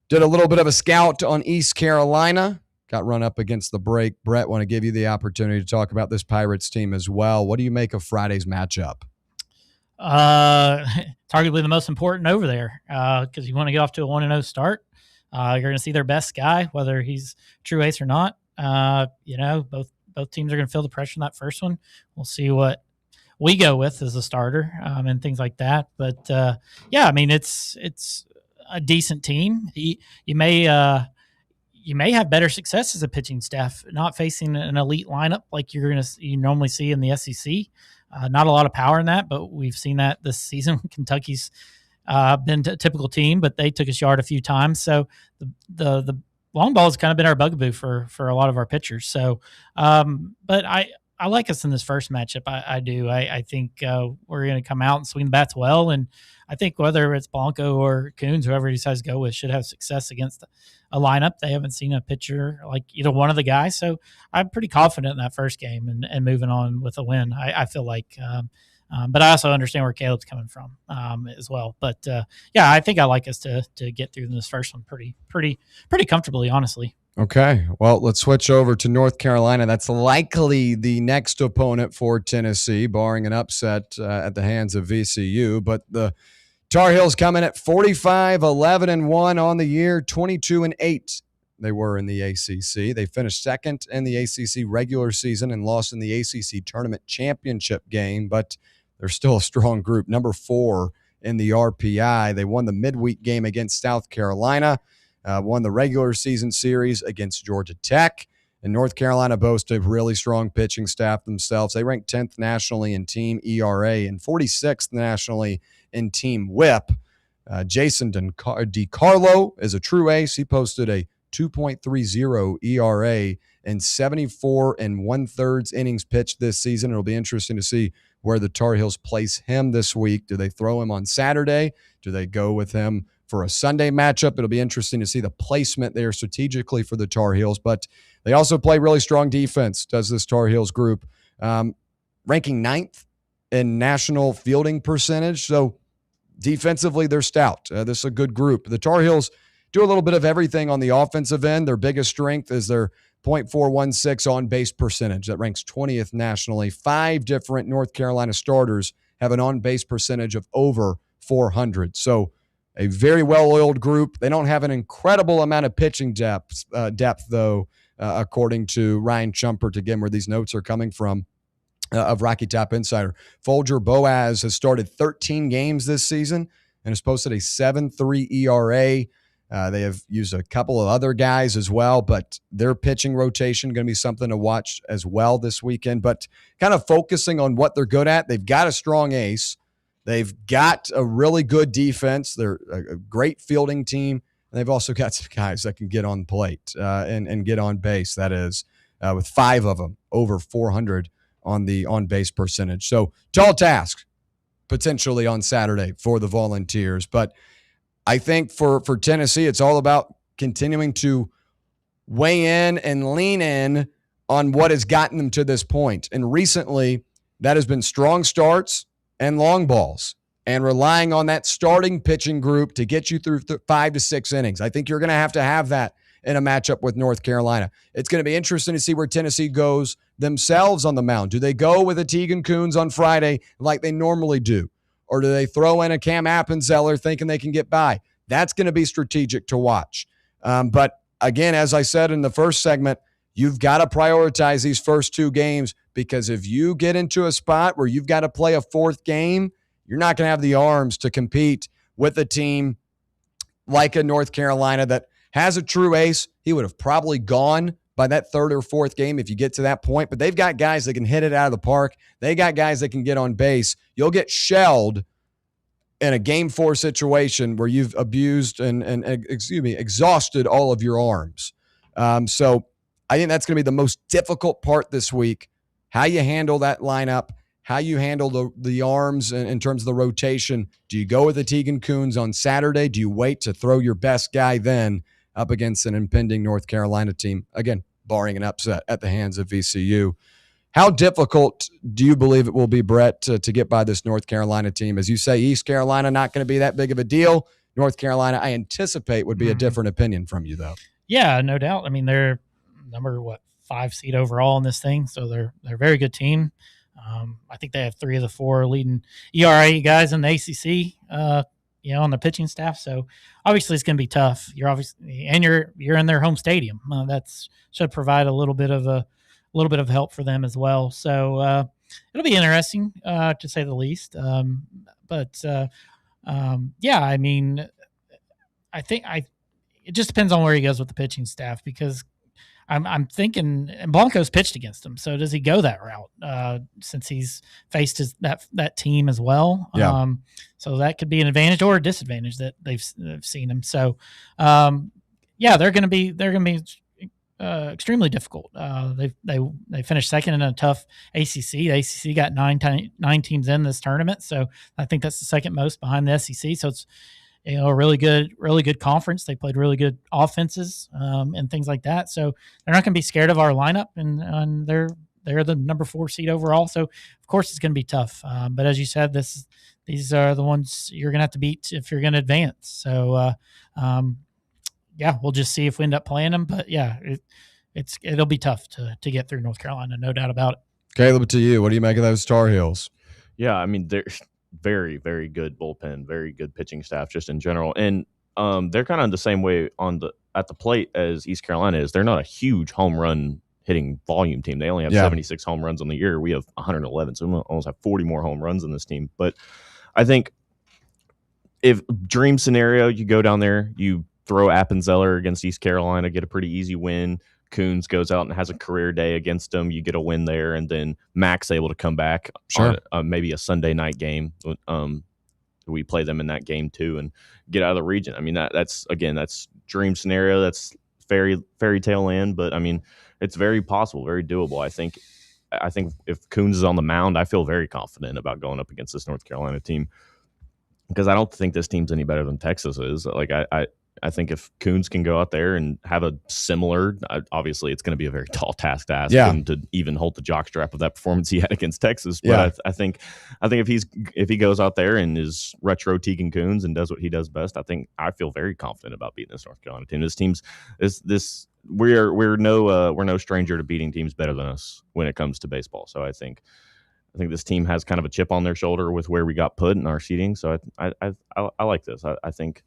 did a little bit of a scout on East Carolina. Got run up against the break. Brett, want to give you the opportunity to talk about this Pirates team as well. What do you make of Friday's matchup? It's arguably the most important over there because you want to get off to a 1-0 start. You're going to see their best guy, whether he's true ace or not. Both teams are going to feel the pressure in that first one. We'll see what we go with as a starter and things like that. But it's a decent team. You may have better success as a pitching staff, not facing an elite lineup like you normally see in the SEC. Not a lot of power in that, but we've seen that this season. Kentucky's been a typical team, but they took us yard a few times. So the long ball has kind of been our bugaboo for a lot of our pitchers. So, but I like us in this first matchup. I do. I think we're going to come out and swing the bats well. And I think whether it's Blanco or Coons, whoever he decides to go with, should have success against a lineup. They haven't seen a pitcher like either one of the guys. So I'm pretty confident in that first game and moving on with a win. I feel like, but I also understand where Caleb's coming from as well. But I think I like us to get through this first one pretty comfortably, honestly. Okay, well, let's switch over to North Carolina. That's likely the next opponent for Tennessee, barring an upset at the hands of VCU. But the Tar Heels come in at 45-11-1 on the year, 22-8. They were in the ACC. They finished second in the ACC regular season and lost in the ACC tournament championship game, but they're still a strong group. Number 4 in the RPI. They won the midweek game against South Carolina. Won the regular season series against Georgia Tech. And North Carolina boasts a really strong pitching staff themselves. They ranked 10th nationally in team ERA and 46th nationally in team whip. Jason DiCarlo is a true ace. He posted a 2.30 ERA and 74 1/3 innings pitched this season. It'll be interesting to see where the Tar Heels place him this week. Do they throw him on Saturday? Do they go with him for a Sunday matchup? It'll be interesting to see the placement there strategically for the Tar Heels, but they also play really strong defense, does this Tar Heels group, ranking 9th in national fielding percentage. So defensively, they're stout. This is a good group. The Tar Heels do a little bit of everything on the offensive end. Their biggest strength is their .416 on-base percentage. That ranks 20th nationally. 5 different North Carolina starters have an on-base percentage of over 400. So a very well-oiled group. They don't have an incredible amount of pitching depth though, according to Ryan Chumpert, again, where these notes are coming from, of Rocky Top Insider. Folger Boaz has started 13 games this season and has posted a 7.3 ERA. They have used a couple of other guys as well, but their pitching rotation going to be something to watch as well this weekend. But kind of focusing on what they're good at, they've got a strong ace. They've got a really good defense. They're a great fielding team. And they've also got some guys that can get on plate and get on base, that is, with 5 of them over 400 on the on-base percentage. So tall task potentially on Saturday for the Volunteers. But I think for Tennessee, it's all about continuing to weigh in and lean in on what has gotten them to this point. And recently, that has been strong starts and long balls and relying on that starting pitching group to get you through 5 to 6 innings. I think you're going to have that in a matchup with North Carolina. It's going to be interesting to see where Tennessee goes themselves on the mound. Do they go with a Tegan Coons on Friday like they normally do? Or do they throw in a Cam Appenzeller thinking they can get by? That's going to be strategic to watch. But again, as I said in the first segment, you've got to prioritize these first 2 games, because if you get into a spot where you've got to play a 4th game, you're not going to have the arms to compete with a team like a North Carolina that has a true ace. He would have probably gone by that 3rd or 4th game if you get to that point, but they've got guys that can hit it out of the park. They got guys that can get on base. You'll get shelled in a game 4 situation where you've abused and exhausted all of your arms. So I think that's going to be the most difficult part this week, how you handle that lineup, how you handle the arms in terms of the rotation. Do you go with the Tegan Coons on Saturday? Do you wait to throw your best guy then up against an impending North Carolina team? Again, barring an upset at the hands of VCU. How difficult do you believe it will be, Brett, to get by this North Carolina team? As you say, East Carolina not going to be that big of a deal. North Carolina, I anticipate, would be a different opinion from you, though. Yeah, no doubt. I mean, they're number 5 seed overall in this thing, so they're a very good team. I think they have 3 of the 4 leading ERA guys in the ACC, on the pitching staff. So obviously it's going to be tough. You're in their home stadium. That's should provide a little bit of help for them as well. So it'll be interesting to say the least. I mean, I think it just depends on where he goes with the pitching staff, because I'm thinking, and Blanco's pitched against him. So does he go that route since he's faced that team as well? Yeah. So that could be an advantage or a disadvantage that they've seen him. So, they're going to be extremely difficult. They finished second in a tough ACC. The ACC got nine teams in this tournament, so I think that's the second most behind the SEC. So it's a really good conference. They played really good offenses and things like that. So they're not going to be scared of our lineup, and they're the number 4 seed overall. So of course it's going to be tough. But as you said, these are the ones you're going to have to beat if you're going to advance. So we'll just see if we end up playing them. But it'll be tough to get through North Carolina, no doubt about it. Caleb, to you, what do you make of those Tar Heels? Yeah, I mean, they're very, very good bullpen, very good pitching staff just in general. And they're kind of the same way at the plate as East Carolina is. They're not a huge home run hitting volume team. They only have 76 home runs on the year. We have 111, so we almost have 40 more home runs in this team. But I think if dream scenario, you go down there, you throw Appenzeller against East Carolina, get a pretty easy win. Coons goes out and has a career day against them. You get a win there, and then Mac's able to come back on maybe a Sunday night game. We play them in that game too and get out of the region. I mean, that's dream scenario. That's fairy tale land, but I mean, it's very possible, very doable. I think if Coons is on the mound, I feel very confident about going up against this North Carolina team, because I don't think this team's any better than Texas is. Like I think if Coons can go out there and have a similar, obviously it's going to be a very tall task to ask him to even hold the jockstrap of that performance he had against Texas. But I think if he goes out there and is retro Tegan Coons and does what he does best, I feel very confident about beating this North Carolina team. This team's we're no stranger to beating teams better than us when it comes to baseball. So I think this team has kind of a chip on their shoulder with where we got put in our seeding. So I like this. I think.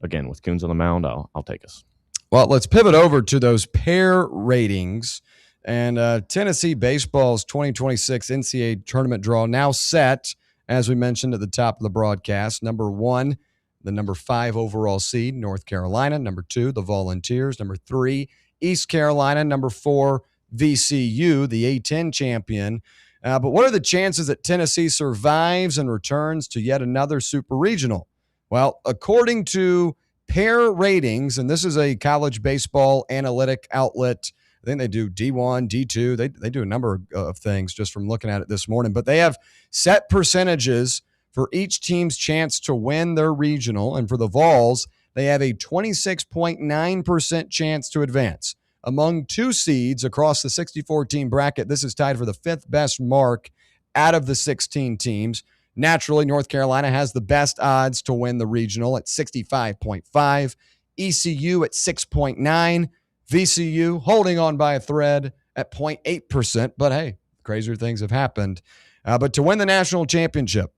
Again, with Coons on the mound, I'll take us. Well, let's pivot over to those pair ratings. And Tennessee baseball's 2026 NCAA tournament draw now set, as we mentioned at the top of the broadcast. Number 1, the number 5 overall seed, North Carolina. Number 2, the Volunteers. Number 3, East Carolina. Number 4, VCU, the A10 champion. But what are the chances that Tennessee survives and returns to yet another super regional? Well, according to pair ratings, and this is a college baseball analytic outlet, I think they do D1, D2. They do a number of things just from looking at it this morning. But they have set percentages for each team's chance to win their regional. And for the Vols, they have a 26.9% chance to advance. Among 2 seeds across the 64-team bracket, this is tied for the 5th best mark out of the 16 teams. Naturally, North Carolina has the best odds to win the regional at 65.5, ECU at 6.9, VCU holding on by a thread at 0.8%. But hey, crazier things have happened. But to win the national championship,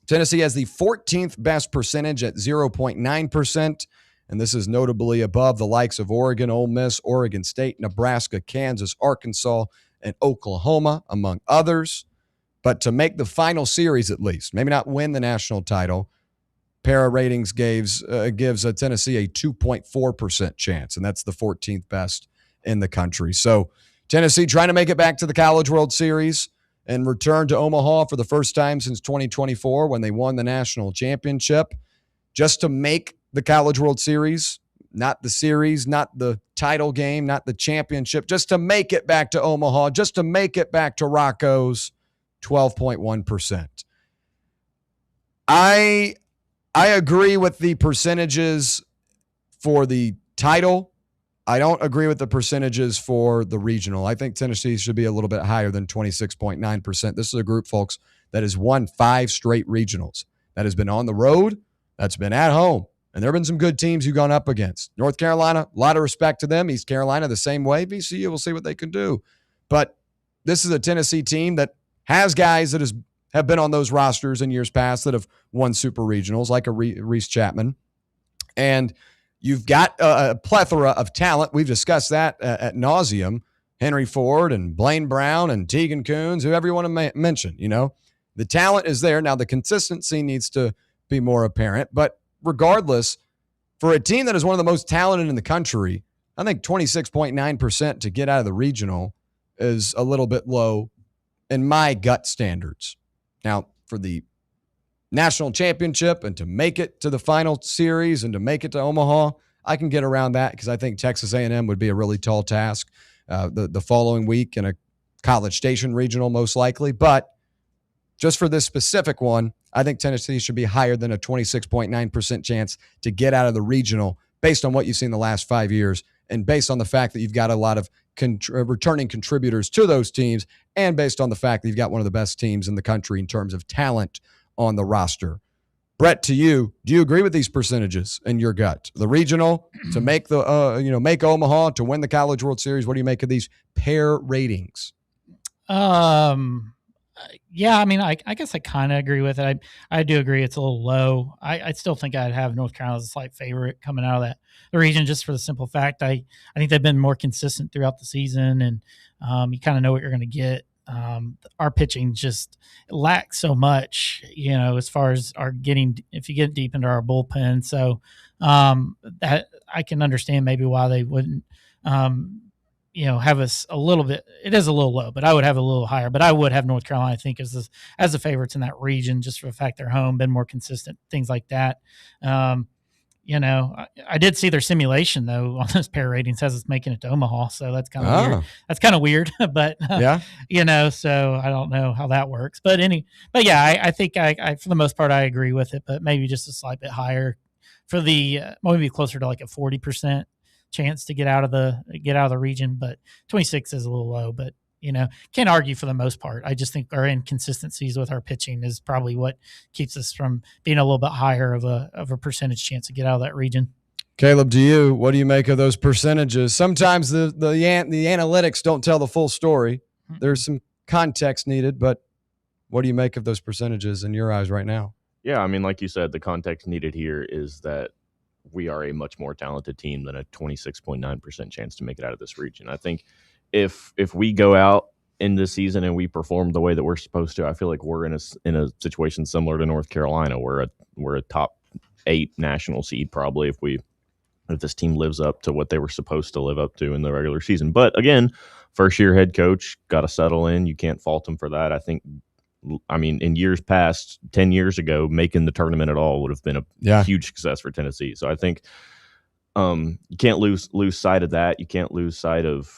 Tennessee has the 14th best percentage at 0.9%. And this is notably above the likes of Oregon, Ole Miss, Oregon State, Nebraska, Kansas, Arkansas, and Oklahoma, among others. But to make the final series at least, maybe not win the national title, Para Ratings gives Tennessee a 2.4% chance, and that's the 14th best in the country. So Tennessee trying to make it back to the College World Series and return to Omaha for the first time since 2024 when they won the national championship, just to make the College World Series, not the title game, not the championship, just to make it back to Omaha, just to make it back to Rocco's, 12.1%. I agree with the percentages for the title. I don't agree with the percentages for the regional. I think Tennessee should be a little bit higher than 26.9%. This is a group, folks, that has won 5 straight regionals, that has been on the road, that's been at home. And there have been some good teams you've gone up against. North Carolina, a lot of respect to them. East Carolina, the same way. VCU, we'll see what they can do. But this is a Tennessee team that has guys that have been on those rosters in years past that have won super regionals, like a Reese Chapman. And you've got a plethora of talent. We've discussed that at nauseum. Henry Ford and Blaine Brown and Tegan Coons, whoever you want to mention. The talent is there. Now, the consistency needs to be more apparent. But regardless, for a team that is one of the most talented in the country, I think 26.9% to get out of the regional is a little bit low in my gut standards. Now, for the national championship and to make it to the final series and to make it to Omaha, I can get around that because I think Texas A&M would be a really tall task the following week in a College Station regional most likely. But just for this specific one, I think Tennessee should be higher than a 26.9% chance to get out of the regional based on what you've seen the last 5 years and based on the fact that you've got a lot of returning contributors to those teams and based on the fact that you've got one of the best teams in the country in terms of talent on the roster. Brett, to you, do you agree with these percentages in your gut? The regional to make make Omaha to win the College World Series. What do you make of these pair ratings? Yeah, I mean, I guess I kind of agree with it. I do agree it's a little low. I still think I'd have North Carolina as a slight favorite coming out of the region, just for the simple fact I think they've been more consistent throughout the season, and you kind of know what you're going to get. Our pitching just lacks so much, as far as if you get deep into our bullpen. So that I can understand maybe why they wouldn't. Have us a little bit. It is a little low, but I would have a little higher. But I would have North Carolina, I think, as the favorites in that region, just for the fact they're home, been more consistent, things like that. I did see their simulation though on this pair rating says it's making it to Omaha, so that's kind of weird. That's kind of weird, but yeah, so I don't know how that works. But yeah, I think I for the most part I agree with it, but maybe just a slight bit higher for the maybe closer to like a 40% chance to get out of the region, but 26 is a little low, but can't argue for the most part. I just think our inconsistencies with our pitching is probably what keeps us from being a little bit higher of a percentage chance to get out of that region. Caleb, what do you make of those percentages? Sometimes the analytics don't tell the full story. There's some context needed, but what do you make of those percentages in your eyes right now? Yeah, I mean, like you said, the context needed here is that we are a much more talented team than a 26.9% chance to make it out of this region. I think if we go out in this season and we perform the way that we're supposed to, I feel like we're in a situation similar to North Carolina. We're a top 8 national seed probably if this team lives up to what they were supposed to live up to in the regular season. But again, first year head coach, got to settle in. You can't fault him for that. I mean, in years past, 10 years ago, making the tournament at all would have been a huge success for Tennessee. So I think you can't lose sight of that. You can't lose sight of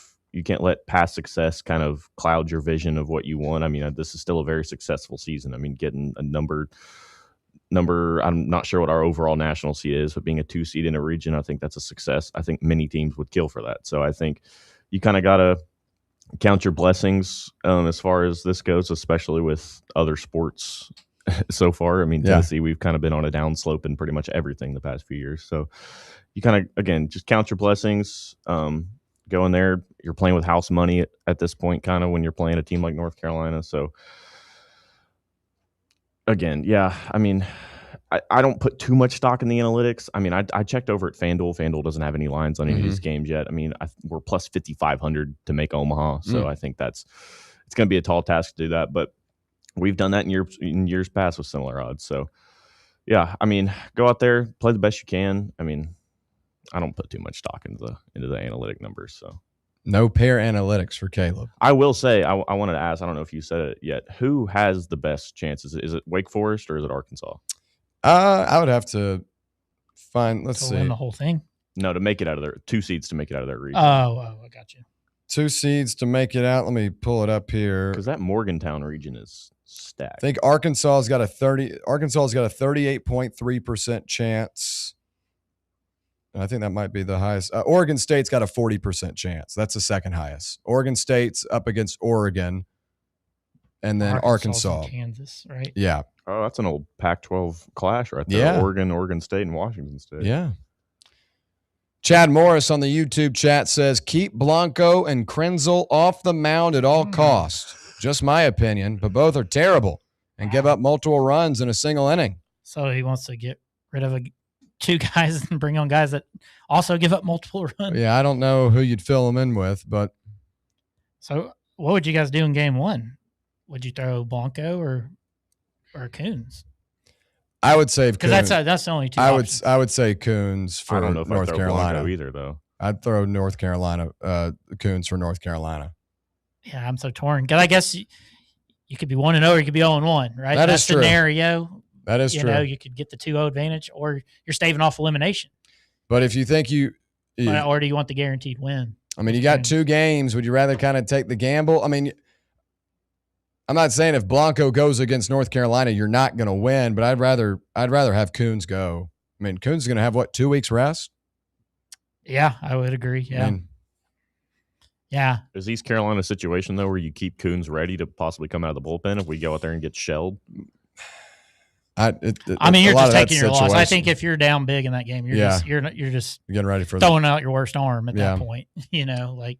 let past success kind of cloud your vision of what you want. I mean, this is still a very successful season. I mean, getting a number, I'm not sure what our overall national seed is, but being a 2 seed in a region, I think that's a success. I think many teams would kill for that. So I think you kind of got to count your blessings as far as this goes, especially with other sports so far. I mean, Tennessee, we've kind of been on a downslope in pretty much everything the past few years. So you kind of, again, just count your blessings. Go in there. You're playing with house money at this point, kind of when you're playing a team like North Carolina. So again, I mean, I don't put too much stock in the analytics. I mean, I checked over at FanDuel. FanDuel doesn't have any lines on any of these games yet. I mean, we're plus 5,500 to make Omaha. So I think it's going to be a tall task to do that. But we've done that in years past with similar odds. So, yeah, I mean, go out there, play the best you can. I mean, I don't put too much stock into the analytic numbers. So no pair analytics for Caleb. I will say, I wanted to ask, I don't know if you said it yet, who has the best chances? Is it Wake Forest or is it Arkansas? I would have to find, let's see. Win the whole thing? No, to make it out of their 2 seeds to make it out of their region. Oh, I got you. 2 seeds to make it out. Let me pull it up here. Because that Morgantown region is stacked. I think Arkansas's got a 38.3% chance. I think that might be the highest. Oregon State's got a 40% chance. That's the second highest. Oregon State's up against Oregon, and then Arkansas. Kansas, right? Yeah. Oh, that's an old Pac-12 clash right there. Yeah. Oregon State, and Washington State. Yeah. Chad Morris on the YouTube chat says, keep Blanco and Krenzel off the mound at all costs. Just my opinion, but both are terrible and give up multiple runs in a single inning. So he wants to get rid of 2 guys and bring on guys that also give up multiple runs. Yeah, I don't know who you'd fill them in with, but. So what would you guys do in game 1? Would you throw Blanco or Coons? I would say because that's the only 2 options. I would say Coons for I don't know if North I'd throw Carolina Blanco either, though. I'd throw North Carolina Coons for North Carolina. Yeah, I'm so torn. Because I guess you could be 1-0 or you could be 0-1, right? That is true. Scenario. That is true. You know, you could get the 2-0 advantage, or you're staving off elimination. But if you think or do you want the guaranteed win? I mean, you got 2 games. Would you rather kind of take the gamble? I mean, I'm not saying if Blanco goes against North Carolina, you're not going to win, but I'd rather have Coons go. I mean, Coons is going to have 2 weeks rest? Yeah, I would agree. Yeah. Yeah. Is East Carolina a situation, though, where you keep Coons ready to possibly come out of the bullpen if we go out there and get shelled? I mean, you're just taking your loss. I think if you're down big in that game, you're just getting ready for throwing out your worst arm at that point. You know, like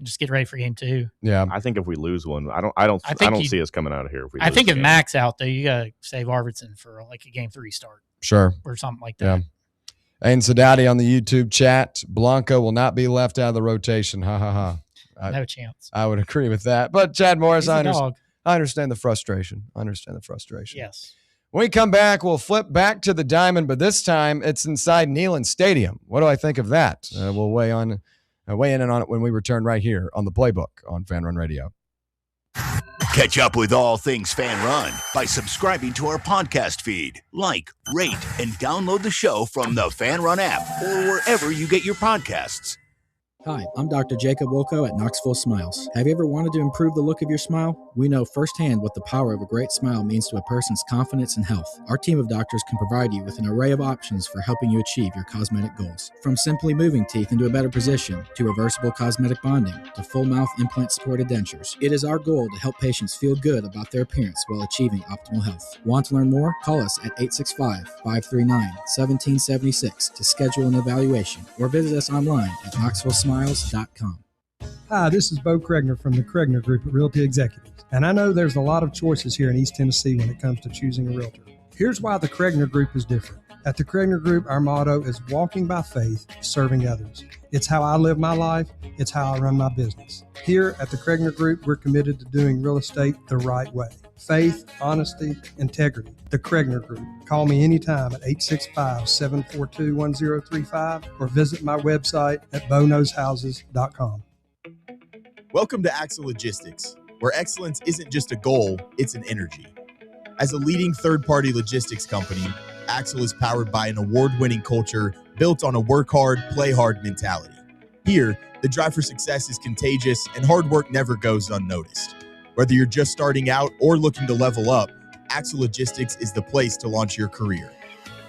just get ready for game 2. Yeah, I think if we lose one, I don't see us coming out of here. If we I think if Mac's out though, you gotta save Arvidsson for like a game 3 start, sure, or something like that. Yeah. And Sadati on the YouTube chat, Blanco will not be left out of the rotation. Ha ha ha. No chance. I would agree with that. But Chad Morris, I understand the frustration. Yes. When we come back, we'll flip back to the Diamond, but this time it's inside Neyland Stadium. What do I think of that? We'll weigh in on it when we return right here on the Playbook on Fan Run Radio. Catch up with all things Fan Run by subscribing to our podcast feed. Like, rate, and download the show from the Fan Run app or wherever you get your podcasts. Hi, I'm Dr. Jacob Wilco at Knoxville Smiles. Have you ever wanted to improve the look of your smile? We know firsthand what the power of a great smile means to a person's confidence and health. Our team of doctors can provide you with an array of options for helping you achieve your cosmetic goals. From simply moving teeth into a better position, to reversible cosmetic bonding, to full mouth implant-supported dentures. It is our goal to help patients feel good about their appearance while achieving optimal health. Want to learn more? Call us at 865-539-1776 to schedule an evaluation, or visit us online at knoxvillesmiles.com. Hi, this is Bo Kregner from the Kregner Group at Realty Executives, and I know there's a lot of choices here in East Tennessee when it comes to choosing a realtor. Here's why the Kregner Group is different. At the Kregner Group, our motto is walking by faith, serving others. It's how I live my life. It's how I run my business. Here at the Kregner Group, we're committed to doing real estate the right way. Faith, honesty, integrity. The Kregner Group. Call me anytime at 865-742-1035 or visit my website at bonoshouses.com. Welcome to Axle Logistics, where excellence isn't just a goal, it's an energy. As a leading third-party logistics company, Axle is powered by an award-winning culture built on a work hard, play hard mentality. Here, The drive for success is contagious, and hard work never goes unnoticed. Whether you're just starting out or looking to level up, Axel Logistics is the place to launch your career.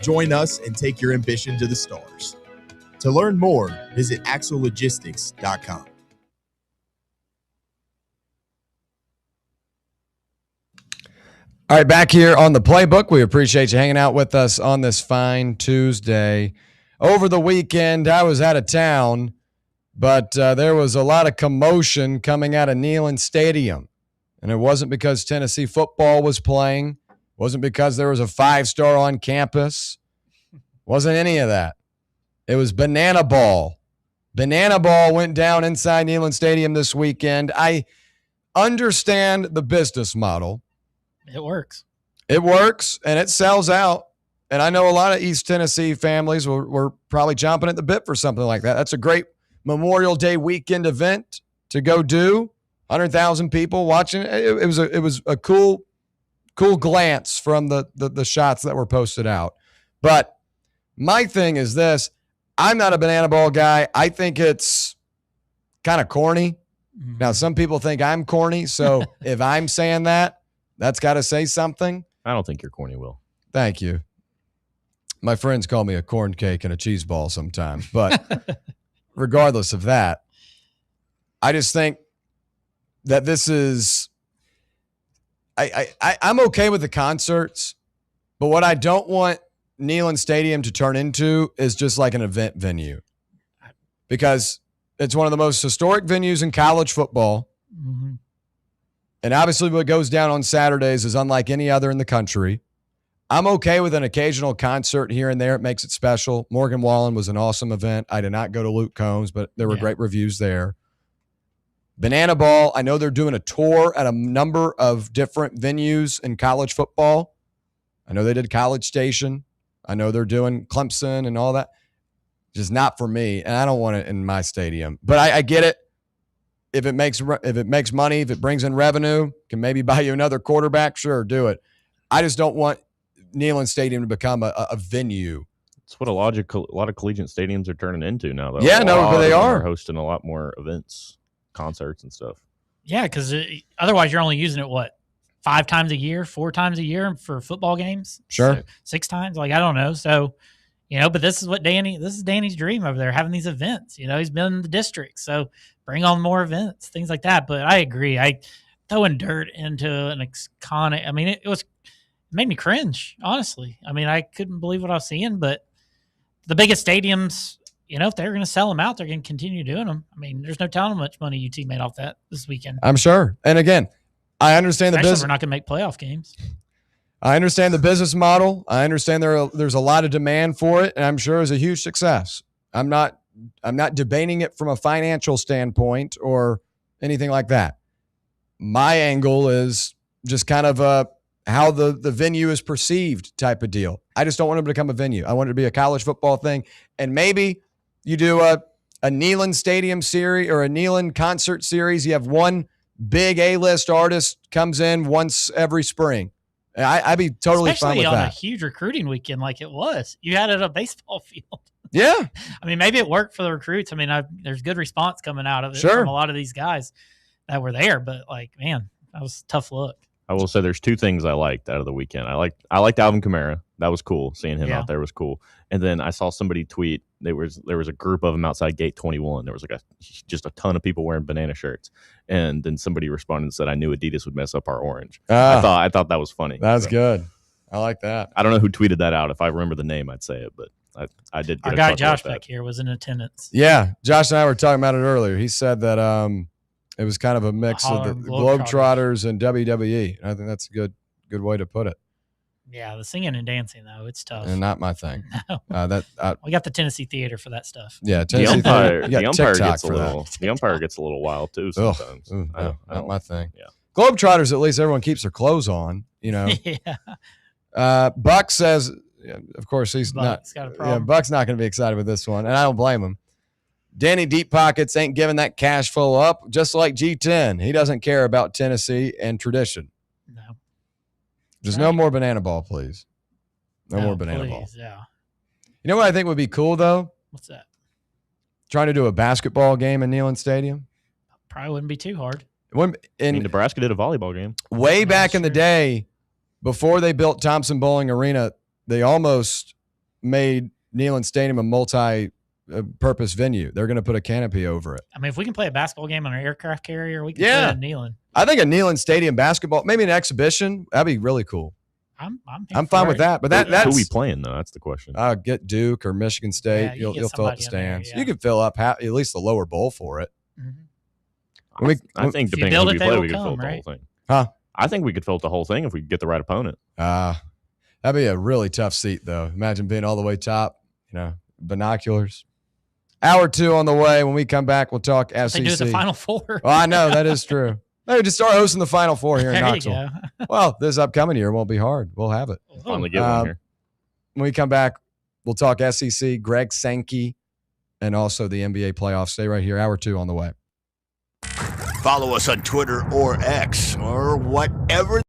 Join us and take your ambition to the stars. To learn more, visit axellogistics.com. All right, back here on the Playbook. We appreciate you hanging out with us on this fine Tuesday. Over the weekend, I was out of town, but there was a lot of commotion coming out of Neyland Stadium. And it wasn't because Tennessee football was playing. It wasn't because there was a 5-star on campus. It wasn't any of that. It was Banana Ball. Banana Ball went down inside Neyland Stadium this weekend. I understand the business model. It works. It works, and it sells out. And I know a lot of East Tennessee families were probably chomping at the bit for something like that. That's a great Memorial Day weekend event to go do. 100,000 people watching. It was a cool glance from the shots that were posted out. But my thing is this. I'm not a Banana Ball guy. I think it's kind of corny. Mm-hmm. Now, some people think I'm corny. So if I'm saying that, that's got to say something. I don't think you're corny, Will. Thank you. My friends call me a corn cake and a cheese ball sometimes. But regardless of that, I just think that this is I'm okay with the concerts, but what I don't want Neyland Stadium to turn into is just like an event venue, because it's one of the most historic venues in college football. Mm-hmm. And obviously what goes down on Saturdays is unlike any other in the country. I'm okay with an occasional concert here and there. It makes it special. Morgan Wallen was an awesome event. I did not go to Luke Combs, but there were great reviews there. Banana Ball, I know they're doing a tour at a number of different venues in college football. I know they did College Station. I know they're doing Clemson and all that. Just not for me, and I don't want it in my stadium. But I get it. If it makes money, if it brings in revenue, can maybe buy you another quarterback, sure, do it. I just don't want Neyland Stadium to become a venue. It's what a lot of collegiate stadiums are turning into now, though. Yeah, no, but they are hosting a lot more events, concerts, and stuff. Yeah, because otherwise you're only using it, 5 times a year, 4 times a year for football games? Sure. So 6 times? I don't know. So, but this is Danny's dream over there, having these events. He's been in the district, so bring on more events, things like that. But I agree. Throwing dirt into an iconic, it made me cringe, honestly. I couldn't believe what I was seeing, but the biggest stadiums, if they're going to sell them out, they're going to continue doing them. There's no telling how much money UT made off that this weekend. I'm sure. And again, I understand the business. We're not going to make playoff games. I understand the business model. I understand there's a lot of demand for it, and I'm sure it's a huge success. I'm not debating it from a financial standpoint or anything like that. My angle is just kind of how the venue is perceived type of deal. I just don't want it to become a venue. I want it to be a college football thing. And maybe you do a Neyland Stadium series or a Neyland concert series. You have one big A-list artist comes in once every spring. I'd be totally fine with that. Especially on a huge recruiting weekend like it was. You had it at a baseball field. Yeah. Maybe it worked for the recruits. There's good response coming out of it from a lot of these guys that were there. But, man, that was a tough look. I will say there's 2 things I liked out of the weekend. I liked Alvin Kamara. That was cool. Seeing him out there was cool. And then I saw somebody tweet. There was a group of them outside Gate 21. There was just a ton of people wearing banana shirts. And then somebody responded and said, "I knew Adidas would mess up our orange." I thought that was funny. That's good. I like that. I don't know who tweeted that out. If I remember the name, I'd say it, but I did. Our guy Josh back here was in attendance. Yeah, Josh and I were talking about it earlier. He said that it was kind of a mix of the Globetrotters and WWE. And I think that's a good way to put it. Yeah, the singing and dancing though, it's tough. And not my thing. No. We got the Tennessee Theater for that stuff. Yeah, Tennessee Theater. The umpire gets a little wild too sometimes. Not my thing. Yeah. Globetrotters, at least everyone keeps their clothes on. Yeah. Buck says, of course he's Buck's got a problem. Yeah, Buck's not going to be excited with this one, and I don't blame him. Danny Deep Pockets ain't giving that cash flow up, just like G10. He doesn't care about Tennessee and tradition. No. Just no more Banana Ball, please. No more Banana Ball. Yeah. You know what I think would be cool, though? What's that? trying to do a basketball game in Neyland Stadium? Probably wouldn't be too hard. Nebraska did a volleyball game. Way back in the day, before they built Thompson Bowling Arena, they almost made Neyland Stadium a multi-purpose venue. They're going to put a canopy over it. I mean, if we can play a basketball game on an aircraft carrier, we can play it in Neyland. I think a Neyland Stadium basketball, maybe an exhibition, that'd be really cool. I'm fine with that. But that's who we playing though. That's the question. Get Duke or Michigan State. Yeah, you'll fill up the stands. There, You can fill up at least the lower bowl for it. Mm-hmm. I think depending on who we play, we could fill the whole thing. Huh? I think we could fill the whole thing if we get the right opponent. That'd be a really tough seat though. Imagine being all the way top. Binoculars. Hour 2 on the way. When we come back, we'll talk SEC. They do the Final Four. Well, I know that is true. Maybe just start hosting the Final Four here in Knoxville. Well, this upcoming year won't be hard. We'll have it. We'll finally get one here. When we come back, we'll talk SEC, Greg Sankey, and also the NBA playoffs. Stay right here. Hour 2 on the way. Follow us on Twitter or X or whatever.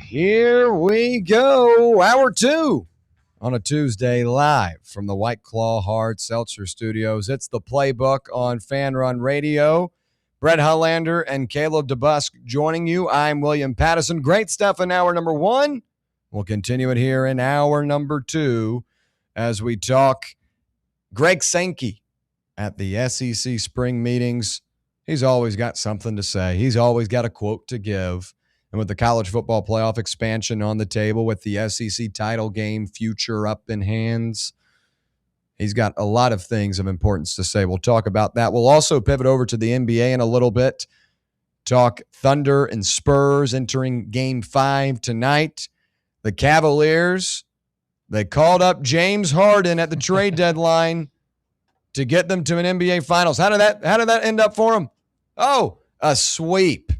Here we go. Hour 2 on a Tuesday, live from the White Claw Hard Seltzer Studios. It's the Playbook on Fan Run Radio. Brett Hullander and Caleb DeBusk joining you. I'm William Pattison. Great stuff in hour number 1. We'll continue it here in hour number 2 as we talk Greg Sankey at the SEC spring meetings. He's always got something to say. He's always got a quote to give. And with the college football playoff expansion on the table, with the SEC title game future up in hands, He's got a lot of things of importance to say. We'll talk about that. We'll also pivot over to the NBA in a little bit. Talk Thunder and Spurs entering Game 5 tonight. The Cavaliers, they called up James Harden at the trade deadline to get them to an NBA Finals. How did that end up for them? Oh, a sweep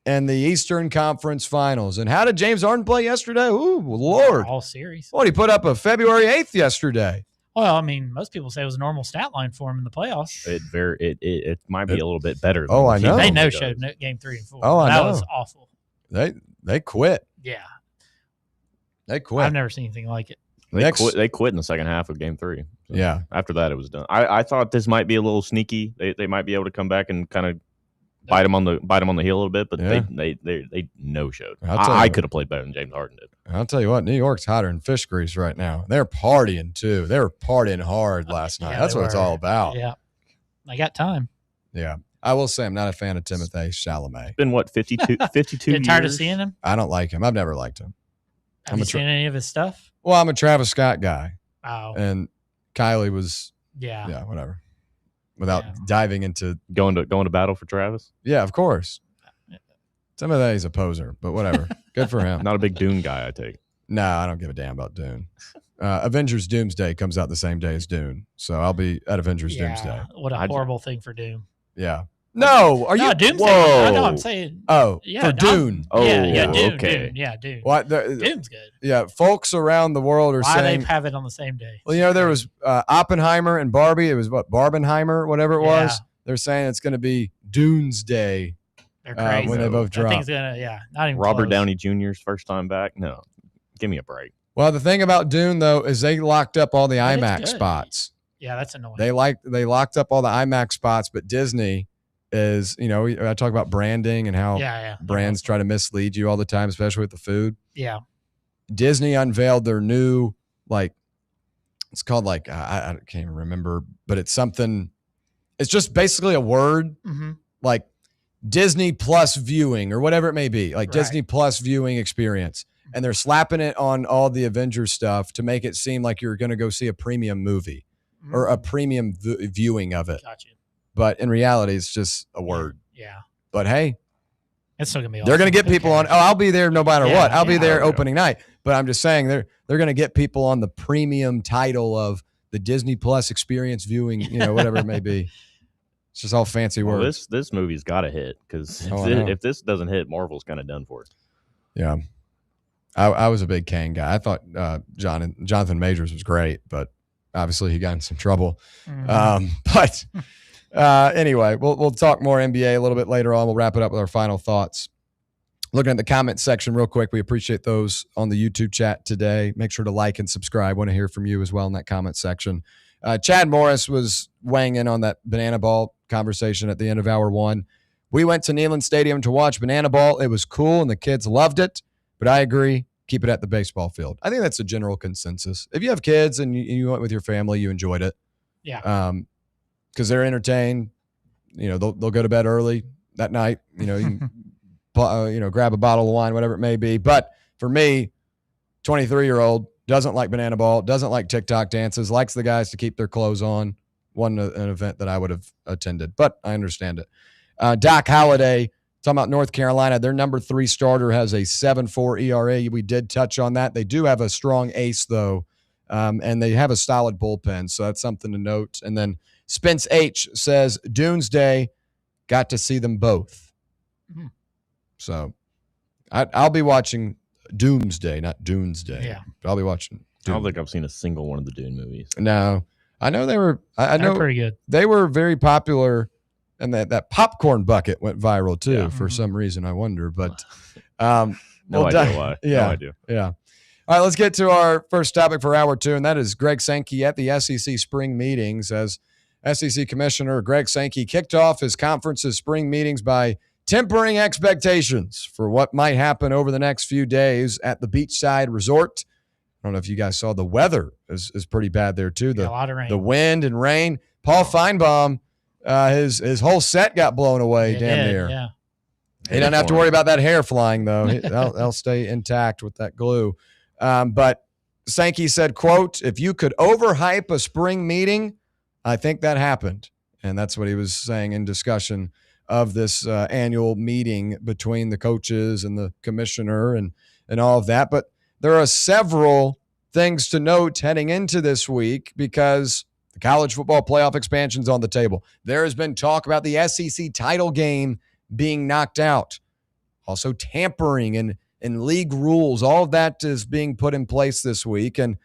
in the Eastern Conference Finals. And how did James Harden play yesterday? Ooh, Lord. All series. Well, he put up a February 8th yesterday. Well, I mean, most people say it was a normal stat line for him in the playoffs. It might be a little bit better. Oh, I know. They no-showed Game 3 and 4. Oh, I know. That was awful. They quit. Yeah. They quit. I've never seen anything like it. They quit in the second half of Game 3. So yeah. After that, it was done. I thought this might be a little sneaky. They might be able to come back and kind of bite them on the heel a little bit, but they no-showed. I could have played better than James Harden did. I'll tell you what, New York's hotter than fish grease right now. They're partying too. They were partying hard last night. That's what it's all about. Yeah, I got time. Yeah, I will say I'm not a fan of Timothée Chalamet. It's been what 52 Get tired of seeing him? I don't like him. I've never liked him. Have you seen any of his stuff? Well, I'm a Travis Scott guy. Oh, and Kylie was yeah, whatever. Without diving into going to battle for Travis. Yeah, of course. Timothée's a poser, but whatever. Good for him. Not a big Dune guy, I take. No, I don't give a damn about Dune. Avengers Doomsday comes out the same day as Dune, so I'll be at Avengers Doomsday. What a horrible thing for Doom. Yeah. No, are you? Doomsday. Whoa. I know. I'm saying. Oh, yeah, for Dune. Dune. Okay. Dune. Yeah, Dune. What? Dune's good. Yeah, folks around the world are saying they have it on the same day. Well, there was Oppenheimer and Barbie. It was Barbenheimer, whatever it was. They're saying it's going to be Doomsday. They're crazy. When they both drop. That thing's gonna, not even Robert close. Downey Jr.'s first time back. No, give me a break. Well, the thing about Dune though is they locked up all the IMAX spots. Yeah, that's annoying. They locked up all the IMAX spots, but Disney is, I talk about branding and how brands try to mislead you all the time, especially with the food. Yeah. Disney unveiled their new, it's called I can't even remember, but it's something, it's just basically a word, like Disney Plus viewing or whatever it may be, Disney Plus viewing experience. And they're slapping it on all the Avengers stuff to make it seem like you're going to go see a premium movie or a premium viewing of it. Gotcha. But in reality, it's just a word. Yeah. But hey, it's still gonna be. They're going to get people on. Oh, I'll be there no matter what. I'll be there I'll opening night. But I'm just saying they're going to get people on the premium title of the Disney Plus experience viewing. Whatever it may be. It's just all fancy words. This movie's got to hit because if this doesn't hit, Marvel's kind of done for it. Yeah. I was a big Kang guy. I thought Jonathan Majors was great, but obviously he got in some trouble. But anyway, we'll talk more NBA a little bit later on. We'll wrap it up with our final thoughts. Looking at the comment section real quick, we appreciate those on the YouTube chat today. Make sure to like and subscribe. Want to hear from you as well in that comment section. Chad Morris was weighing in on that banana ball conversation at the end of hour one. We went to Neyland Stadium to watch banana ball. It was cool and the kids loved it, but I agree. Keep it at the baseball field. I think that's a general consensus. If you have kids and you went with your family, you enjoyed it. Yeah. Because they're entertained. They'll go to bed early that night. You can, grab a bottle of wine, whatever it may be. But for me, 23-year-old doesn't like banana ball, doesn't like TikTok dances, likes the guys to keep their clothes on. Wasn't an event that I would have attended, but I understand it. Doc Holliday. Talking about North Carolina, their number 3 starter has a 7.4 ERA. We did touch on that. They do have a strong ace, though, and they have a solid bullpen, so that's something to note. And then Spence H. says, Doomsday, got to see them both. Mm-hmm. So I'll be watching Doomsday, not Doomsday. Yeah. I'll be watching I don't think I've seen a single one of the Dune movies. No. I know they were – I know they're pretty good. They were very popular – and that popcorn bucket went viral too for some reason. I wonder, but no idea why. Yeah, no idea. Yeah. All right, let's get to our first topic for hour 2, and that is Greg Sankey at the SEC spring meetings. As SEC Commissioner Greg Sankey kicked off his conference's spring meetings by tempering expectations for what might happen over the next few days at the beachside resort. I don't know if you guys saw the weather is pretty bad there too. A lot of rain. The wind and rain. Paul Feinbaum. His whole set got blown away near. Yeah. He doesn't have to worry about that hair flying, though. That'll stay intact with that glue. But Sankey said, quote, if you could overhype a spring meeting, I think that happened. And that's what he was saying in discussion of this annual meeting between the coaches and the commissioner and all of that. But there are several things to note heading into this week because the college football playoff expansion is on the table. There has been talk about the SEC title game being knocked out. Also tampering and league rules. All of that is being put in place this week. And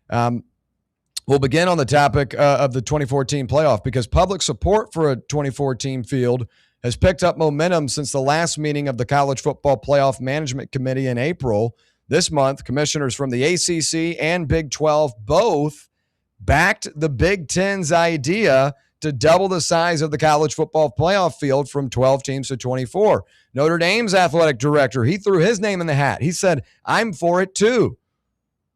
we'll begin on the topic of the 2014 playoff because public support for a 2014 field has picked up momentum since the last meeting of the College Football Playoff Management Committee in April. This month, commissioners from the ACC and Big 12 both backed the Big Ten's idea to double the size of the college football playoff field from 12 teams to 24. Notre Dame's athletic director, he threw his name in the hat. He said, I'm for it too.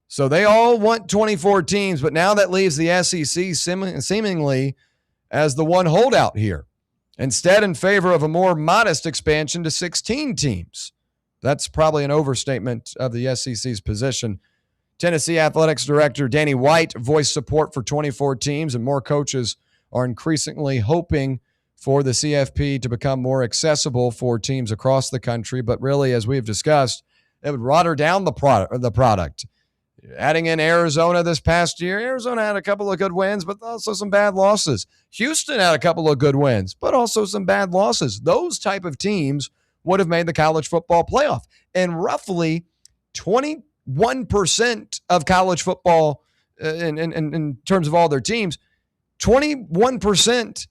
So they all want 24 teams, but now that leaves the SEC seemingly as the one holdout here. Instead, in favor of a more modest expansion to 16 teams. That's probably an overstatement of the SEC's position. Tennessee Athletics Director Danny White voiced support for 24 teams, and more coaches are increasingly hoping for the CFP to become more accessible for teams across the country. But really, as we've discussed, it would water down the product. Adding in Arizona this past year, Arizona had a couple of good wins, but also some bad losses. Houston had a couple of good wins, but also some bad losses. Those type of teams would have made the college football playoff. And roughly 21% of college football, in terms of all their teams, 21%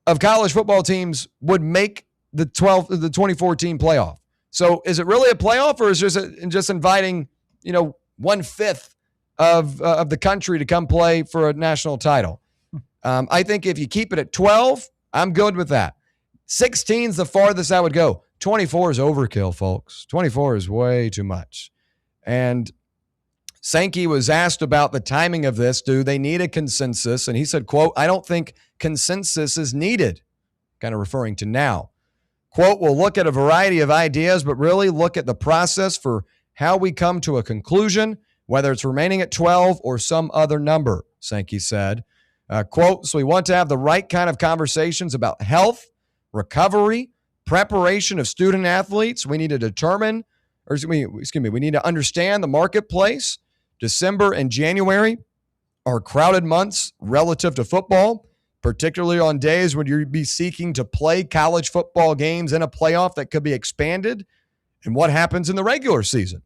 of college football teams would make the 2014 playoff. So is it really a playoff, or is it just inviting, 1/5 of the country to come play for a national title? I think if you keep it at 12, I'm good with that. 16 is the farthest I would go. 24 is overkill, folks. 24 is way too much. And Sankey was asked about the timing of this. Do they need a consensus? And he said, quote, I don't think consensus is needed. Kind of referring to now. Quote, we'll look at a variety of ideas, but really look at the process for how we come to a conclusion, whether it's remaining at 12 or some other number, Sankey said. Quote, so we want to have the right kind of conversations about health, recovery, preparation of student athletes. We need to determine, we need to understand the marketplace. December and January are crowded months relative to football, particularly on days when you'd be seeking to play college football games in a playoff that could be expanded. And what happens in the regular season?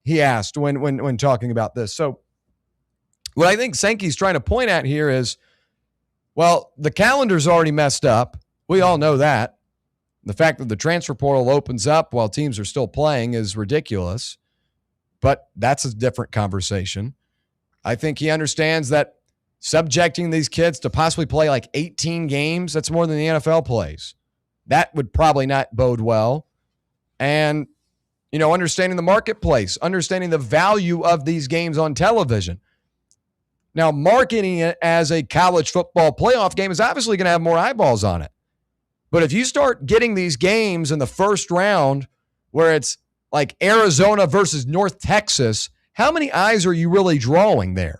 He asked when talking about this. So what I think Sankey's trying to point at here is, well, the calendar's already messed up. We all know that. The fact that the transfer portal opens up while teams are still playing is ridiculous, but that's a different conversation. I think he understands that subjecting these kids to possibly play like 18 games, that's more than the NFL plays. That would probably not bode well. And, understanding the marketplace, understanding the value of these games on television. Now, marketing it as a college football playoff game is obviously going to have more eyeballs on it. But if you start getting these games in the first round where it's like Arizona versus North Texas, how many eyes are you really drawing there?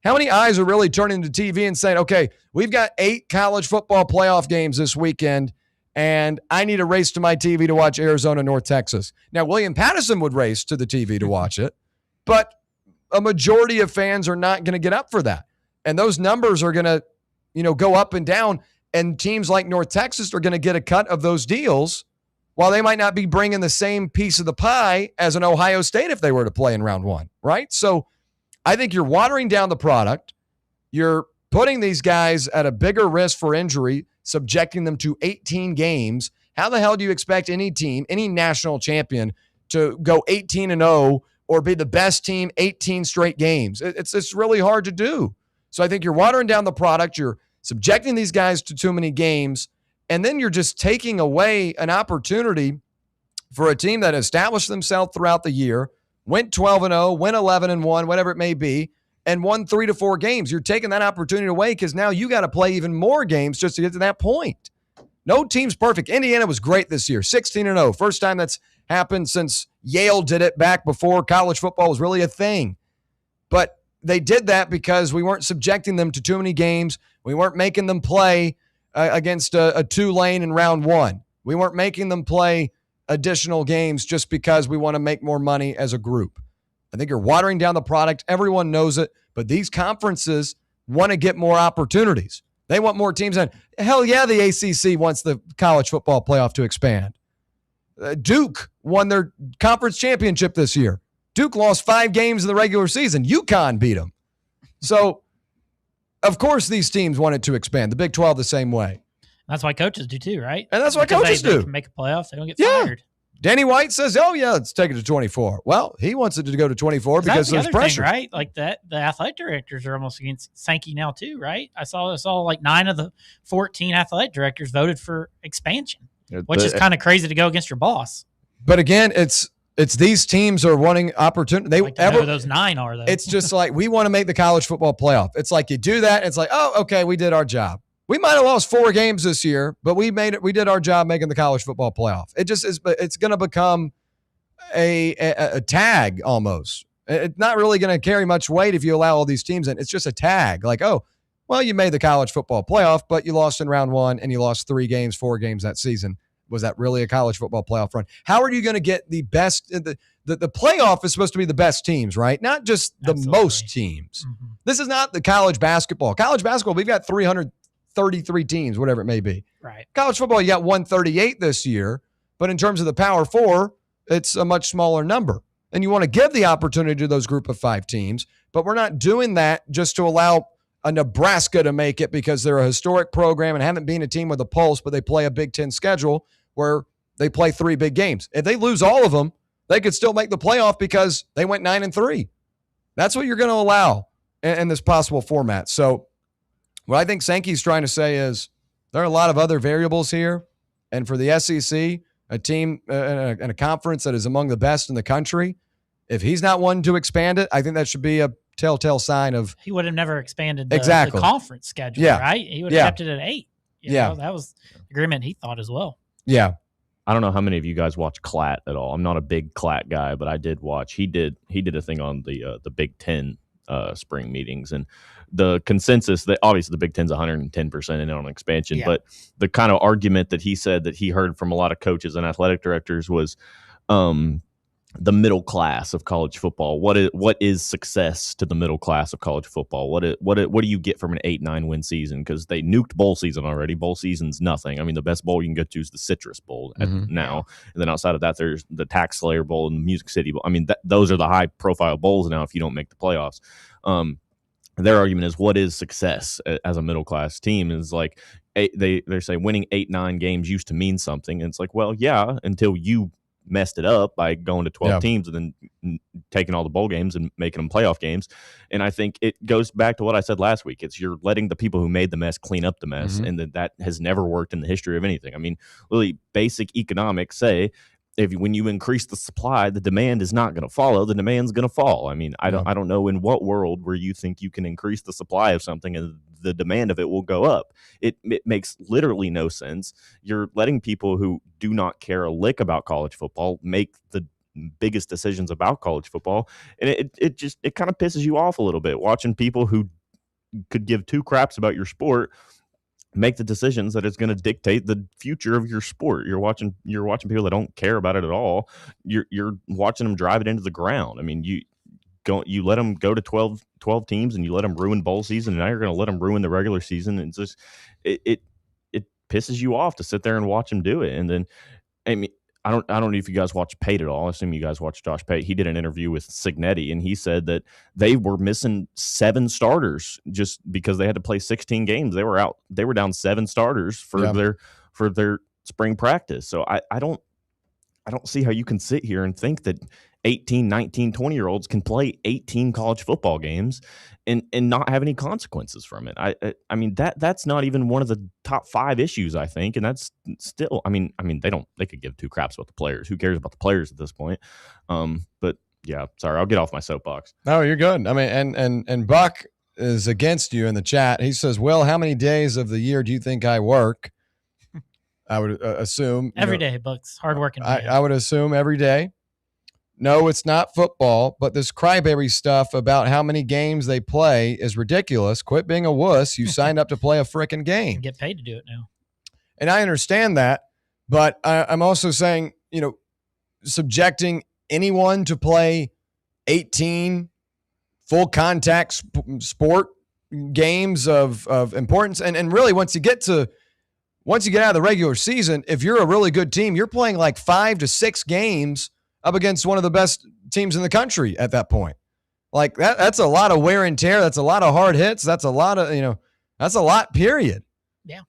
How many eyes are really turning to TV and saying, okay, we've got 8 college football playoff games this weekend, and I need to race to my TV to watch Arizona, North Texas. Now, William Pattison would race to the TV to watch it, but a majority of fans are not going to get up for that. And those numbers are going to, go up and down. And teams like North Texas are going to get a cut of those deals while they might not be bringing the same piece of the pie as an Ohio State if they were to play in round 1, right? So I think you're watering down the product. You're putting these guys at a bigger risk for injury, subjecting them to 18 games. How the hell do you expect any team, any national champion, to go 18-0 or be the best team 18 straight games? It's really hard to do. So I think you're watering down the product. You're subjecting these guys to too many games, and then you're just taking away an opportunity for a team that established themselves throughout the year, went 12-0, went 11-1, whatever it may be, and won 3 to 4 games. You're taking that opportunity away because now you got to play even more games just to get to that point. No team's perfect. Indiana was great this year, 16-0. First time that's happened since Yale did it back before college football was really a thing. But they did that because we weren't subjecting them to too many games. We weren't making them play against a Tulane in round one. We weren't making them play additional games just because we want to make more money as a group. I think you're watering down the product. Everyone knows it. But these conferences want to get more opportunities. They want more teams in. Hell yeah, the ACC wants the college football playoff to expand. Duke won their conference championship this year. Duke lost 5 games in the regular season. UConn beat them. So, of course, these teams want it to expand. The Big 12 the same way. That's why coaches do too, right? And that's why coaches do. They can make a playoff. They don't get fired. Danny White says, oh, yeah, let's take it to 24. Well, he wants it to go to 24 because there's pressure. Thing, right? Like that, the athletic directors are almost against Sankey now too, right? I saw like 9 of the 14 athletic directors voted for expansion, which is kind of crazy to go against your boss. But again, it's these teams are wanting opportunity. They like to know who those 9 are, though. It's just like, we want to make the college football playoff. It's like you do that. It's like, oh, okay, we did our job. We might have lost 4 games this year, but we made it. We did our job making the college football playoff. It just is. It's going to become a tag almost. It's not really going to carry much weight if you allow all these teams in. It's just a tag. Like, oh, well, you made the college football playoff, but you lost in round 1 and you lost 3 games, 4 games that season. Was that really a college football playoff run? How are you going to get the best? The playoff is supposed to be the best teams, right? Not just the most teams. Mm-hmm. This is not the college basketball. College basketball, we've got 333 teams, whatever it may be. Right. College football, you got 138 this year, but in terms of the Power 4, it's a much smaller number. And you want to give the opportunity to those group of 5 teams, but we're not doing that just to allow a Nebraska to make it because they're a historic program and haven't been a team with a pulse, but they play a Big Ten schedule where they play 3 big games. If they lose all of them, they could still make the playoff because they went 9-3. That's what you're going to allow in this possible format. So what I think Sankey's trying to say is there are a lot of other variables here. And for the SEC, a team and a conference that is among the best in the country, if he's not one to expand it, I think that should be a telltale sign of he would have never expanded the conference schedule, right? He would have kept it at 8. You know, that was the agreement he thought as well. Yeah. I don't know how many of you guys watch Klatt at all. I'm not a big Klatt guy, but I did watch. He did a thing on the Big Ten spring meetings, and the consensus that obviously the Big Ten's 110% in on expansion, but the kind of argument that he said that he heard from a lot of coaches and athletic directors was the middle class of college football. What is success to the middle class of college football? What do you get from an 8-9 win season? Because they nuked bowl season already. Bowl season's nothing. I mean, the best bowl you can go to is the Citrus Bowl now, and then outside of that, there's the Tax Slayer Bowl and the Music City Bowl. I mean, those are the high profile bowls now. If you don't make the playoffs, their argument is what is success as a middle class team is like they're saying winning 8-9 games used to mean something, and it's like, well, yeah, until you messed it up by going to 12 teams and then taking all the bowl games and making them playoff games. And I think it goes back to what I said last week. It's you're letting the people who made the mess clean up the mess, and that has never worked in the history of anything. I mean, really basic economics say when you increase the supply, the demand is not going to follow. The demand's going to fall. I mean, I don't know in what world where you think you can increase the supply of something and the demand of it will go up. It makes literally no sense. You're letting people who do not care a lick about college football make the biggest decisions about college football, and it kind of pisses you off a little bit watching people who could give 2 craps about your sport make the decisions that it's going to dictate the future of your sport. You're watching people that don't care about it at all. You're watching them drive it into the ground. I mean, you let them go to 12 teams and you let them ruin bowl season, and now you're going to let them ruin the regular season. And it's just it pisses you off to sit there and watch them do it. And then, I mean, I don't know if you guys watch Pate at all. I assume you guys watch Josh Pate. He did an interview with Signetti, and he said that they were missing 7 starters just because they had to play 16 games. They were down 7 starters for their spring practice. So I don't see how you can sit here and think that 18, 19, 20-year-olds can play 18 college football games and not have any consequences from it. I mean that's not even one of the top 5 issues, I think, and that's still I mean they could give 2 craps about the players. Who cares about the players at this point? But yeah, sorry, I'll get off my soapbox. No, you're good. I mean, and Buck is against you in the chat. He says, "Well, how many days of the year do you think I work?" I would assume every day. Buck's hardworking. I would assume every day. No, it's not football, but this crybaby stuff about how many games they play is ridiculous. Quit being a wuss. You signed up to play a frickin' game. You get paid to do it now. And I understand that, but I'm also saying, subjecting anyone to play 18 full contact sport games of importance. And really, once you get out of the regular season, if you're a really good team, you're playing like 5 to 6 games up against one of the best teams in the country at that point. Like that's a lot of wear and tear. That's a lot of hard hits. That's a lot of, that's a lot, period. Yeah.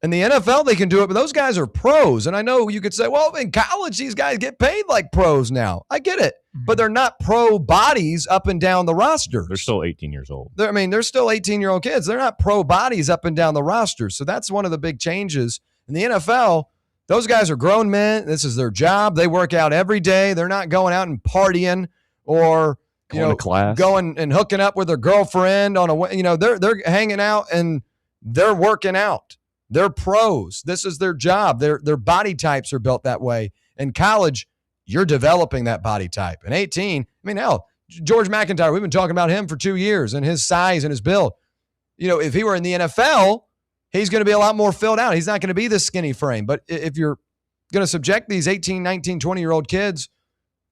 In the NFL, they can do it, but those guys are pros. And I know you could say, well, in college, these guys get paid like pros now. I get it. But they're not pro bodies up and down the roster. They're still 18 years old. They're still 18-year-old kids. They're not pro bodies up and down the roster. So that's one of the big changes. In the NFL, those guys are grown men. This is their job. They work out every day. They're not going out and partying or going to class, going and hooking up with their girlfriend on a. They're hanging out and they're working out. They're pros. This is their job. Their body types are built that way. In college, you're developing that body type. And 18, hell, George McIntyre, we've been talking about him for 2 years and his size and his build. If he were in the NFL, he's going to be a lot more filled out. He's not going to be this skinny frame. But if you're going to subject these 18, 19, 20-year-old kids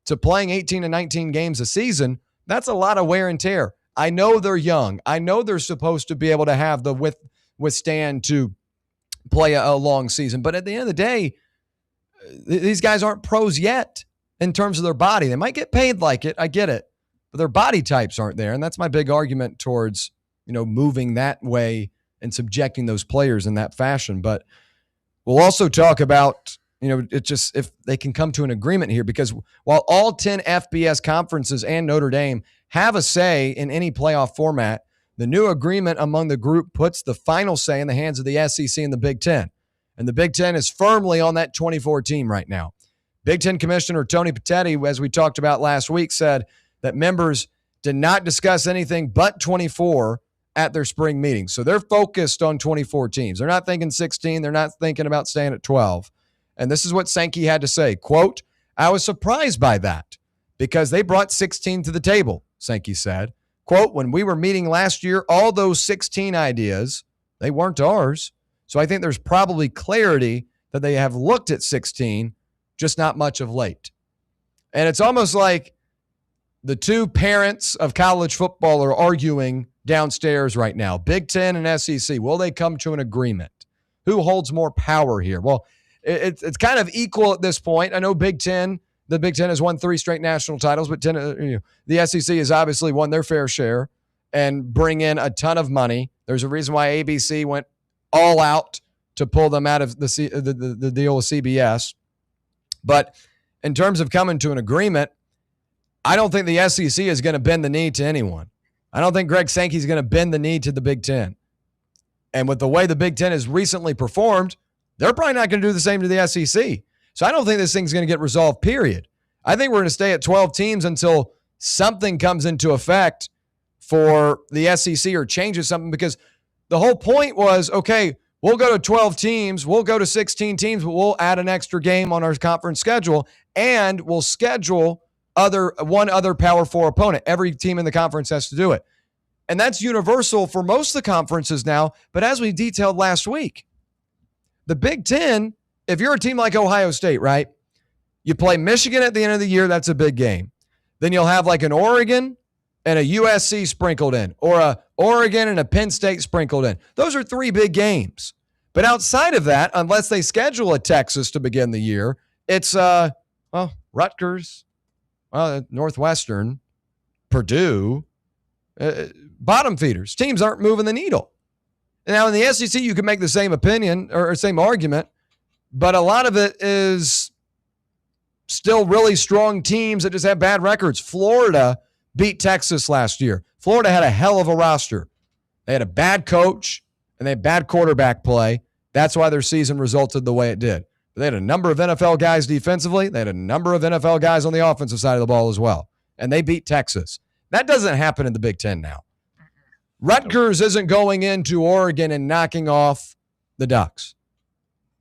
to playing 18 and 19 games a season, that's a lot of wear and tear. I know they're young. I know they're supposed to be able to have the withstand to play a long season. But at the end of the day, these guys aren't pros yet in terms of their body. They might get paid like it. I get it. But their body types aren't there. And that's my big argument towards, moving that way and subjecting those players in that fashion. But we'll also talk about, it's just if they can come to an agreement here, because while all 10 FBS conferences and Notre Dame have a say in any playoff format, the new agreement among the group puts the final say in the hands of the SEC and the Big Ten. And the Big Ten is firmly on that 24 team right now. Big Ten Commissioner Tony Petitti, as we talked about last week, said that members did not discuss anything but 24 at their spring meeting. So they're focused on 24 teams. They're not thinking 16. They're not thinking about staying at 12. And this is what Sankey had to say. Quote, "I was surprised by that because they brought 16 to the table," Sankey said. Quote, "When we were meeting last year, all those 16 ideas, they weren't ours. So I think there's probably clarity that they have looked at 16, just not much of late." And it's almost like the two parents of college football are arguing downstairs right now, Big Ten and SEC. Will they come to an agreement? Who holds more power here? Well, it's kind of equal at this point. I know the Big Ten has won 3 straight national titles, but the SEC has obviously won their fair share and bring in a ton of money. There's a reason why ABC went all out to pull them out of the deal with CBS. But in terms of coming to an agreement, I don't think the SEC is going to bend the knee to anyone. I don't think Greg Sankey is going to bend the knee to the Big Ten. And with the way the Big Ten has recently performed, they're probably not going to do the same to the SEC. So I don't think this thing's going to get resolved, period. I think we're going to stay at 12 teams until something comes into effect for the SEC or changes something, because the whole point was, okay, we'll go to 12 teams, we'll go to 16 teams, but we'll add an extra game on our conference schedule, and we'll schedule one other Power 4 opponent. Every team in the conference has to do it. And that's universal for most of the conferences now. But as we detailed last week, the Big Ten, if you're a team like Ohio State, right, you play Michigan at the end of the year, that's a big game. Then you'll have like an Oregon and a USC sprinkled in, or a Oregon and a Penn State sprinkled in. Those are 3 big games. But outside of that, unless they schedule a Texas to begin the year, it's Rutgers, Northwestern, Purdue, bottom feeders. Teams aren't moving the needle. Now, in the SEC, you can make the same opinion or same argument, but a lot of it is still really strong teams that just have bad records. Florida beat Texas last year. Florida had a hell of a roster. They had a bad coach, and they had bad quarterback play. That's why their season resulted the way it did. But they had a number of NFL guys defensively. They had a number of NFL guys on the offensive side of the ball as well. And they beat Texas. That doesn't happen in the Big Ten now. Rutgers isn't going into Oregon and knocking off the Ducks.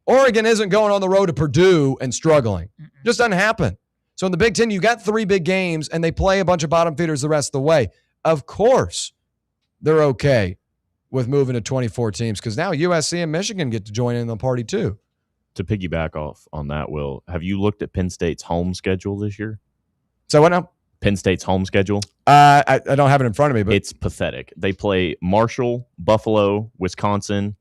Oregon isn't going on the road to Purdue and struggling. Just doesn't happen. So in the Big Ten, you got 3 big games, and they play a bunch of bottom feeders the rest of the way. Of course, they're okay with moving to 24 teams because now USC and Michigan get to join in the party too. To piggyback off on that, Will, have you looked at Penn State's home schedule this year? So what now? Penn State's home schedule? I don't have it in front of me, but it's pathetic. They play Marshall, Buffalo, Wisconsin,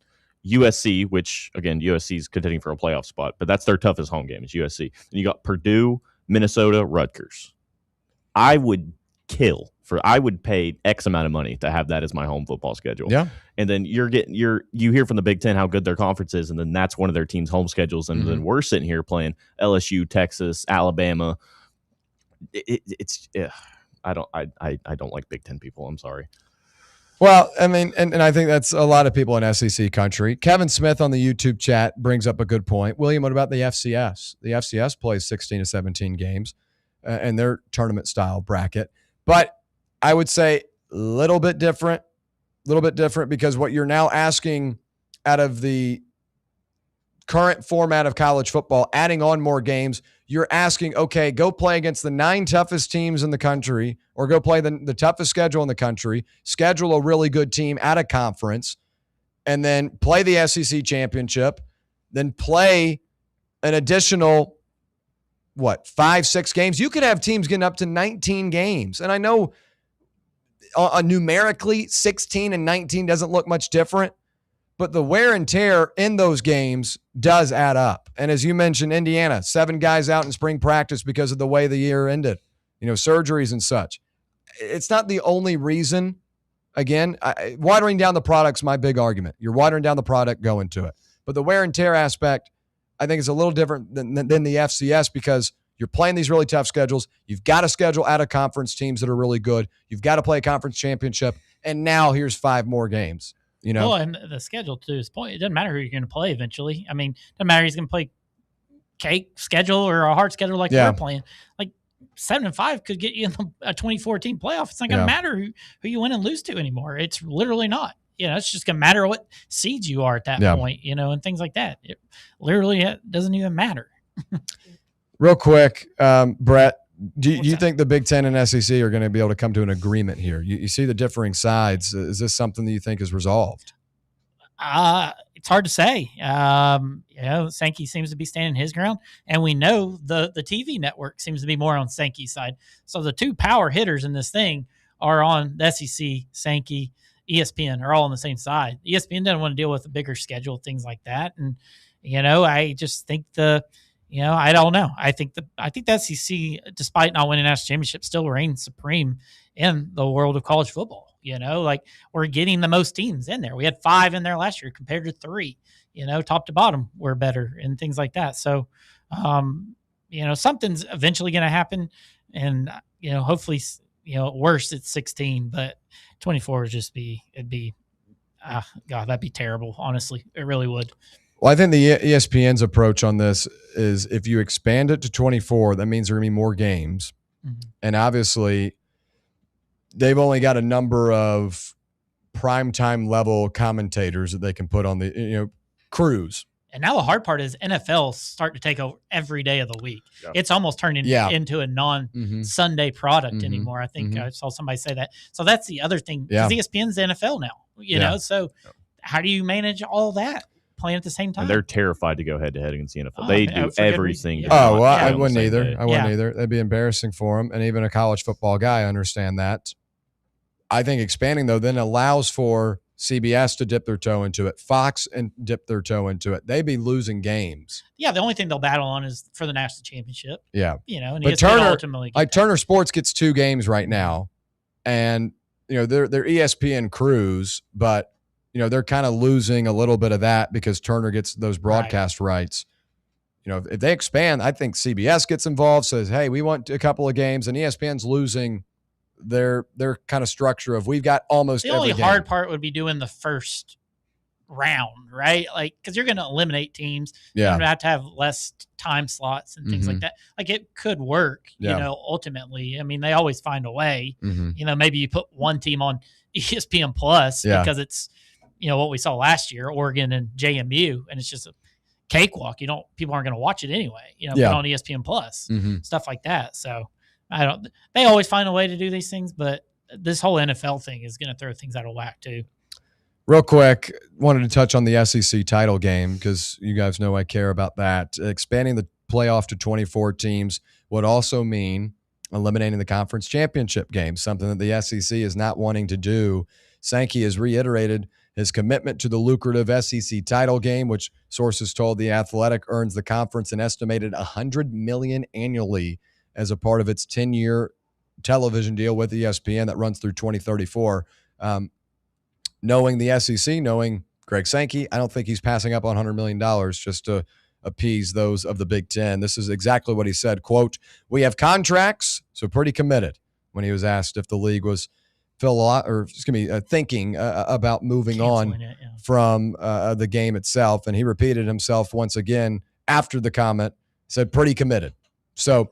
USC, which, again, USC is contending for a playoff spot, but that's their toughest home game is USC. And you got Purdue, Minnesota, Rutgers. I would pay X amount of money to have that as my home football schedule. Yeah. And then you hear from the Big Ten how good their conference is, and then that's one of their team's home schedules. And then we're sitting here playing LSU, Texas, Alabama. I don't like Big Ten people. I'm sorry. Well, I mean, and I think that's a lot of people in SEC country. Kevin Smith on the YouTube chat brings up a good point. William, what about the FCS? The FCS plays 16 to 17 games in their tournament style bracket. But I would say a little bit different because what you're now asking out of the current format of college football, adding on more games, you're asking, okay, go play against the 9 toughest teams in the country or go play the toughest schedule in the country, schedule a really good team at a conference, and then play the SEC championship, then play an additional 5-6 games. You could have teams getting up to 19 games. And I know numerically 16 and 19 doesn't look much different, but the wear and tear in those games does add up. And as you mentioned, Indiana, 7 guys out in spring practice because of the way the year ended, surgeries and such. It's not the only reason. Again, watering down the product's my big argument. You're watering down the product, go into it. But the wear and tear aspect, I think, is a little different than the FCS because you're playing these really tough schedules. You've got to schedule out of conference teams that are really good. You've got to play a conference championship. And now here's 5 more games. Well, and the schedule, to his point, it doesn't matter who you're going to play eventually. I mean, it doesn't matter he's going to play cake schedule or a hard schedule like we're playing. Like 7-5 could get you in a 24-team playoff. It's not going to matter who you win and lose to anymore. It's literally not. It's just going to matter what seeds you are at that point, and things like that. It literally doesn't even matter. Real quick, Brett, do you think the Big Ten and SEC are going to be able to come to an agreement here? You see the differing sides. Is this something that you think is resolved? It's hard to say. Sankey seems to be standing his ground, and we know the TV network seems to be more on Sankey's side. So the 2 power hitters in this thing are on the SEC, Sankey, ESPN are all on the same side. ESPN doesn't want to deal with a bigger schedule, things like that. And, I just think I don't know. I think the SEC, despite not winning national championship, still reigns supreme in the world of college football. We're getting the most teams in there. We had 5 in there last year compared to 3. Top to bottom, we're better and things like that. So, something's eventually going to happen, and hopefully, at worst it's 16, but 24 would just that'd be terrible. Honestly, it really would. Well, I think the ESPN's approach on this is if you expand it to 24, that means there are going to be more games. Mm-hmm. And obviously, they've only got a number of primetime level commentators that they can put on the crews. And now the hard part is NFL start to take over every day of the week. Yeah. It's almost turning into a non-Sunday product anymore. I think I saw somebody say that. So that's the other thing. Because ESPN's the NFL now, you know. So how do you manage all that playing at the same time? And they're terrified to go head-to-head against the NFL. They do everything. I wouldn't either. I wouldn't either. That'd be embarrassing for them. And even a college football guy, I understand that. I think expanding, though, then allows for CBS to dip their toe into it, Fox and dip their toe into it. They'd be losing games. Yeah, the only thing they'll battle on is for the national championship. Yeah, and but Turner Sports gets 2 games right now, and they're ESPN crews, but they're kind of losing a little bit of that because Turner gets those broadcast rights. If they expand, I think CBS gets involved, says, "Hey, we want a couple of games," and ESPN's losing their kind of structure of we've got almost every game. The only hard part would be doing the first round, right? Like, because you're going to eliminate teams. Yeah. You're going to have less time slots and things like that. Like, it could work, ultimately. I mean, they always find a way. Maybe you put one team on ESPN Plus because it's, what we saw last year, Oregon and JMU, and it's just a cakewalk. People aren't going to watch it anyway. Put on ESPN Plus, stuff like that. So they always find a way to do these things, but this whole NFL thing is going to throw things out of whack too. Real quick, wanted to touch on the SEC title game because you guys know I care about that. Expanding the playoff to 24 teams would also mean eliminating the conference championship game, something that the SEC is not wanting to do. Sankey has reiterated his commitment to the lucrative SEC title game, which sources told The Athletic earns the conference an estimated $100 million annually as a part of its 10-year television deal with ESPN that runs through 2034. Knowing the SEC, knowing Greg Sankey, I don't think he's passing up on $100 million just to appease those of the Big Ten. This is exactly what he said, quote, "We have contracts, so pretty committed," when he was asked if the league was thinking about moving on from the game itself. And he repeated himself once again after the comment, said pretty committed. So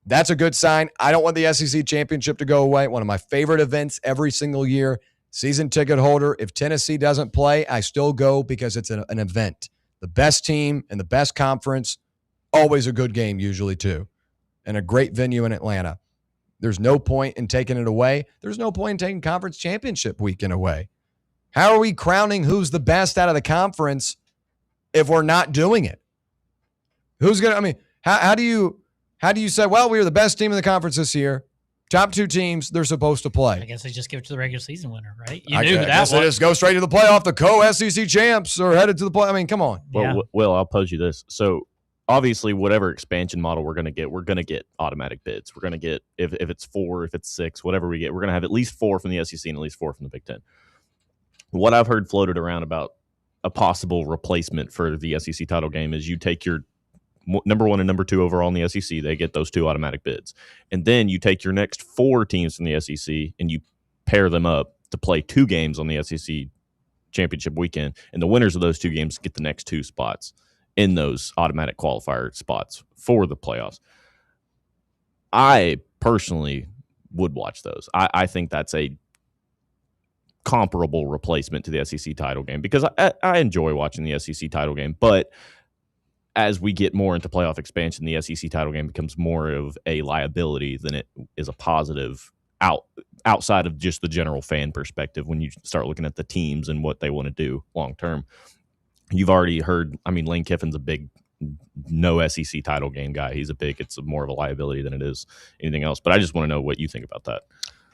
that's a good sign. I don't want the SEC championship to go away. One of my favorite events every single year. Season ticket holder. If Tennessee doesn't play, I still go because it's an event. The best team and the best conference, always a good game usually too. And a great venue in Atlanta. There's no point in taking it away. There's no point in taking conference championship weekend away. How are we crowning who's the best out of the conference if we're not doing it? How do you say, well, we were the best team in the conference this year. Top two teams, they're supposed to play. I guess they just give it to the regular season winner, right? I guess they just go straight to the playoff. The co-SEC champs are headed to the play. I mean, come on. Well, Will, I'll pose you this. So obviously, whatever expansion model we're going to get automatic bids. We're going to get, if it's 4, if it's 6, whatever we get, we're going to have at least 4 from the SEC and at least 4 from the Big Ten. What I've heard floated around about a possible replacement for the SEC title game is you take your number 1 and number 2 overall in the SEC. They get those 2 automatic bids. And then you take your next 4 teams from the SEC and you pair them up to play 2 games on the SEC championship weekend. And the winners of those 2 games get the next 2 spots in those automatic qualifier spots for the playoffs. I personally would watch those. I think that's a comparable replacement to the SEC title game because I enjoy watching the SEC title game, but as we get more into playoff expansion, the SEC title game becomes more of a liability than it is a positive outside of just the general fan perspective when you start looking at the teams and what they want to do long term. You've already heard, Lane Kiffin's a big no SEC title game guy. It's more of a liability than it is anything else. But I just want to know what you think about that.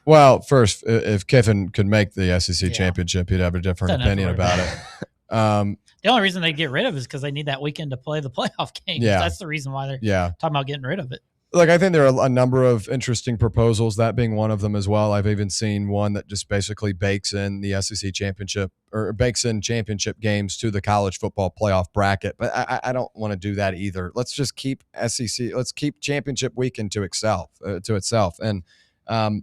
Well, first, if Kiffin could make the SEC championship, he'd have a different opinion about it. The only reason they get rid of it is because they need that weekend to play the playoff games. Yeah. That's the reason why they're talking about getting rid of it. Look, I think there are a number of interesting proposals, that being one of them as well. I've even seen one that just basically bakes in the SEC championship or bakes in championship games to the college football playoff bracket. But I don't want to do that either. Let's just keep let's keep championship weekend to itself. And other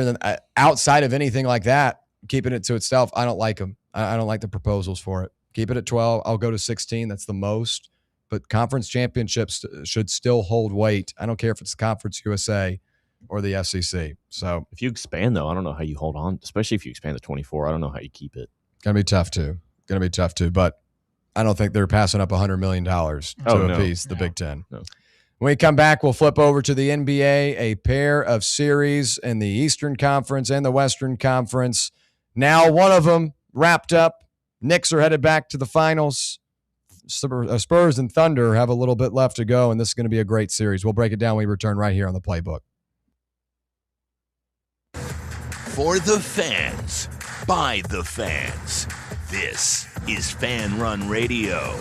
than outside of anything like that, keeping it to itself, I don't like them. I don't like the proposals for it. Keep it at 12. I'll go to 16. That's the most. But conference championships should still hold weight. I don't care if it's the Conference USA or the SEC. So if you expand, though, I don't know how you hold on, especially if you expand to 24. I don't know how you keep it. Going to be tough, too. But I don't think they're passing up $100 million to appease the Big Ten. No. When we come back, we'll flip over to the NBA, a pair of series in the Eastern Conference and the Western Conference. Now one of them wrapped up. Knicks are headed back to the finals. Spurs and Thunder have a little bit left to go, and this is going to be a great series. We'll break it down when we return right here on the Playbook. For the fans, by the fans, this is Fan Run Radio,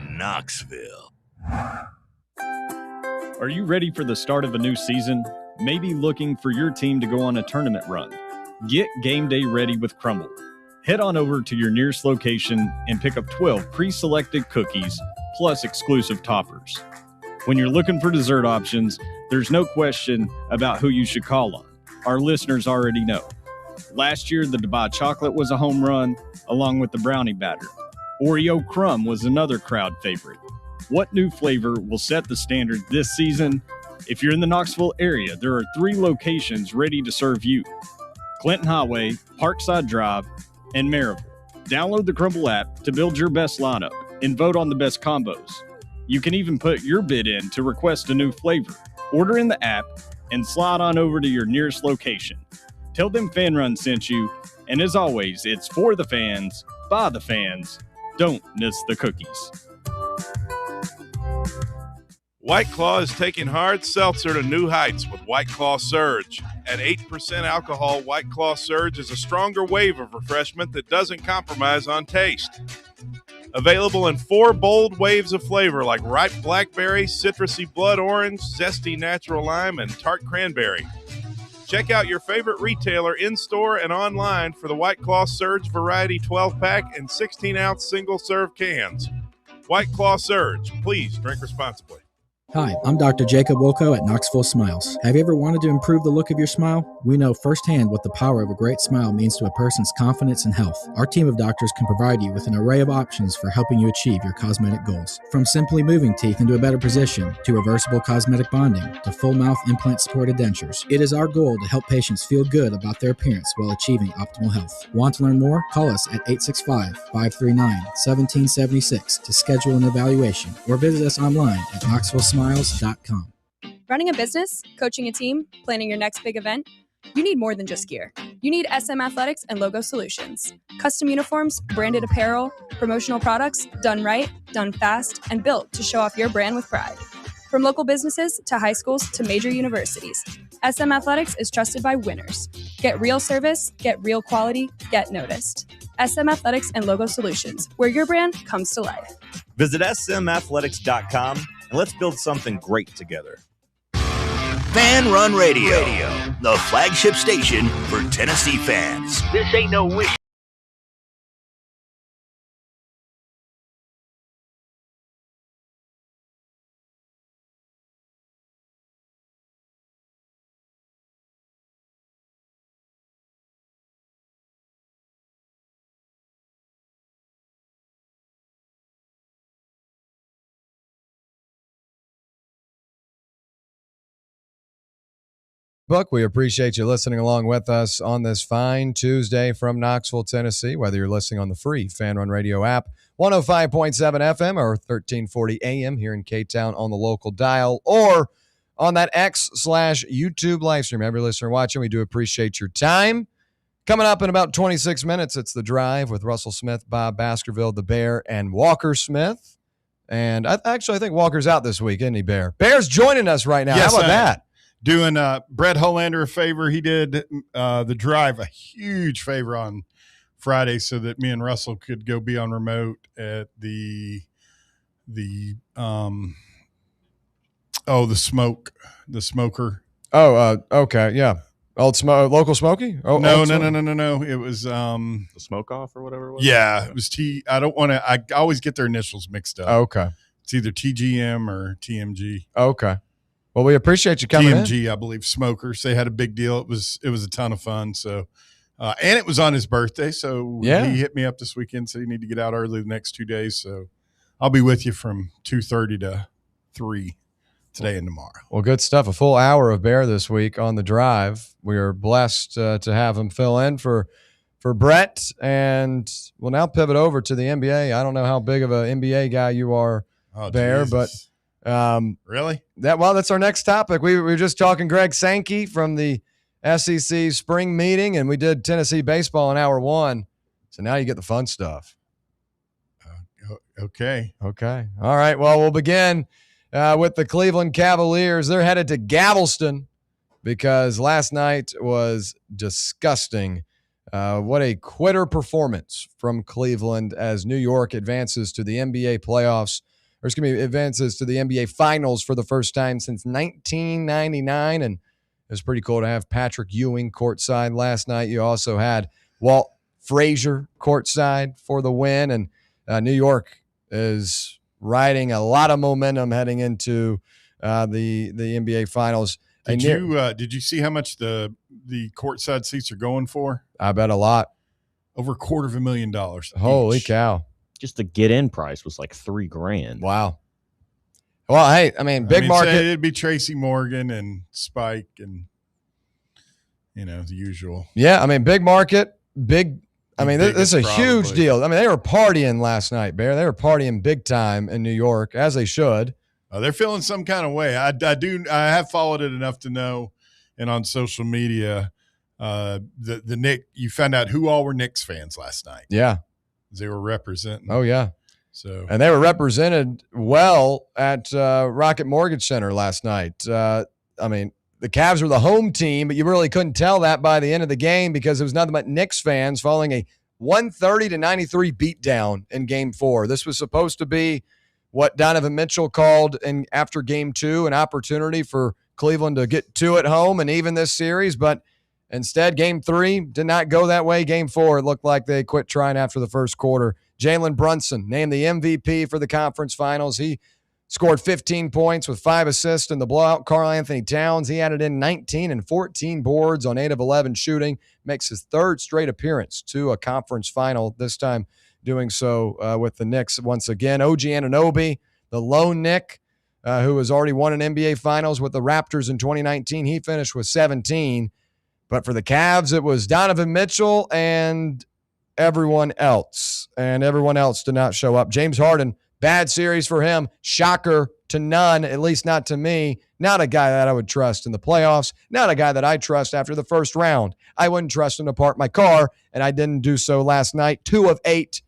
Knoxville. Are you ready for the start of a new season? Maybe looking for your team to go on a tournament run? Get game day ready with Crumble. Head on over to your nearest location and pick up 12 pre-selected cookies plus exclusive toppers. When you're looking for dessert options, there's no question about who you should call on. Our listeners already know. Last year, the Dubai chocolate was a home run, along with the brownie batter. Oreo crumb was another crowd favorite. What new flavor will set the standard this season? If you're in the Knoxville area, there are 3 locations ready to serve you: Clinton Highway, Parkside Drive, and Maryville. Download the Crumble app to build your best lineup. and vote on the best combos. You can even put your bid in to request a new flavor. Order in the app and slide on over to your nearest location. Tell them Fan Run sent you, and as always, it's for the fans, by the fans. Don't miss the cookies. White Claw is taking hard seltzer to new heights with White Claw Surge. At 8% alcohol, White Claw Surge is a stronger wave of refreshment that doesn't compromise on taste. Available in 4 bold waves of flavor like ripe blackberry, citrusy blood orange, zesty natural lime, and tart cranberry. Check out your favorite retailer in-store and online for the White Claw Surge Variety 12-pack and 16-ounce single-serve cans. White Claw Surge. Please drink responsibly. Hi, I'm Dr. Jacob Wilco at Knoxville Smiles. Have you ever wanted to improve the look of your smile? We know firsthand what the power of a great smile means to a person's confidence and health. Our team of doctors can provide you with an array of options for helping you achieve your cosmetic goals. From simply moving teeth into a better position, to reversible cosmetic bonding, to full mouth implant-supported dentures. It is our goal to help patients feel good about their appearance while achieving optimal health. Want to learn more? Call us at 865-539-1776 to schedule an evaluation, or visit us online at knoxvillesmiles.com. Running a business, coaching a team, planning your next big event, you need more than just gear. You need SM Athletics and Logo Solutions. Custom uniforms, branded apparel, promotional products, done right, done fast, and built to show off your brand with pride. From local businesses to high schools to major universities, SM Athletics is trusted by winners. Get real service, get real quality, get noticed. SM Athletics and Logo Solutions, where your brand comes to life. Visit smathletics.com and let's build something great together. Fan Run Radio, the flagship station for Tennessee fans. This ain't no wish. Book. We appreciate you listening along with us on this fine Tuesday from Knoxville, Tennessee, whether you're listening on the free Fan Run Radio app, 105.7 FM or 1340 AM here in K-Town on the local dial, or on that X/YouTube live stream. Every listener watching, we do appreciate your time. Coming up in about 26 minutes, it's The Drive with Russell Smith, Bob Baskerville, the Bear, and Walker Smith. And I think Walker's out this week, isn't he, Bear? Bear's joining us right now. Yes, how about that? Doing Brett Hollander a favor. He did The Drive a huge favor on Friday so that me and Russell could go be on remote at the smoker. Okay, yeah. Local Smoky? No. It was the Smoke Off or whatever it was. Yeah, it was I don't want to. I always get their initials mixed up. Okay, it's either TGM or TMG. Okay. Well, we appreciate you coming TMG, I believe, Smokers. They had a big deal. It was a ton of fun. So, and it was on his birthday. So he hit me up this weekend. Said he need to get out early the next 2 days. So I'll be with you from 2:30 to 3 today and tomorrow. Well, good stuff. A full hour of Bear this week on The Drive. We are blessed to have him fill in for Brett, and we'll now pivot over to the NBA. I don't know how big of an NBA guy you are, Bear, Jesus. but really? That's our next topic. We were just talking Greg Sankey from the SEC spring meeting, and we did Tennessee baseball in hour 1. So now you get the fun stuff. Okay. All right. Well, we'll begin with the Cleveland Cavaliers. They're headed to Galveston because last night was disgusting. What a quitter performance from Cleveland as New York advances to the NBA playoffs. Advances to the NBA Finals for the first time since 1999, and it was pretty cool to have Patrick Ewing courtside last night. You also had Walt Frazier courtside for the win, and New York is riding a lot of momentum heading into the NBA Finals. Did you see how much the courtside seats are going for? I bet a lot. Over $250,000. Holy cow. Just the get-in price was like $3,000. Wow. Well, hey, big market. It'd be Tracy Morgan and Spike and, the usual. Yeah, big market, big I mean, this is a huge deal. I mean, they were partying last night, Bear. They were partying big time in New York, as they should. They're feeling some kind of way. I have followed it enough to know, and on social media, the Knicks, you found out who all were Knicks fans last night. Yeah. They were representing. Oh, yeah. So, and they were represented well at Rocket Mortgage Center last night. I mean, the Cavs were the home team, but you really couldn't tell that by the end of the game because it was nothing but Knicks fans following a 130-93 beatdown in Game 4. This was supposed to be what Donovan Mitchell called after Game 2, an opportunity for Cleveland to get 2 at home and even this series, but instead, Game 3 did not go that way. Game 4, it looked like they quit trying after the first quarter. Jalen Brunson named the MVP for the conference finals. He scored 15 points with 5 assists in the blowout. Karl Anthony Towns, he added in 19 and 14 boards on 8 of 11 shooting. Makes his 3rd straight appearance to a conference final, this time doing so with the Knicks once again. OG Anunoby, the lone Knick, who has already won an NBA Finals with the Raptors in 2019. He finished with 17. But for the Cavs, it was Donovan Mitchell and everyone else. And everyone else did not show up. James Harden, bad series for him. Shocker to none, at least not to me. Not a guy that I would trust in the playoffs. Not a guy that I trust after the first round. I wouldn't trust him to park my car, and I didn't do so last night. 2 of 8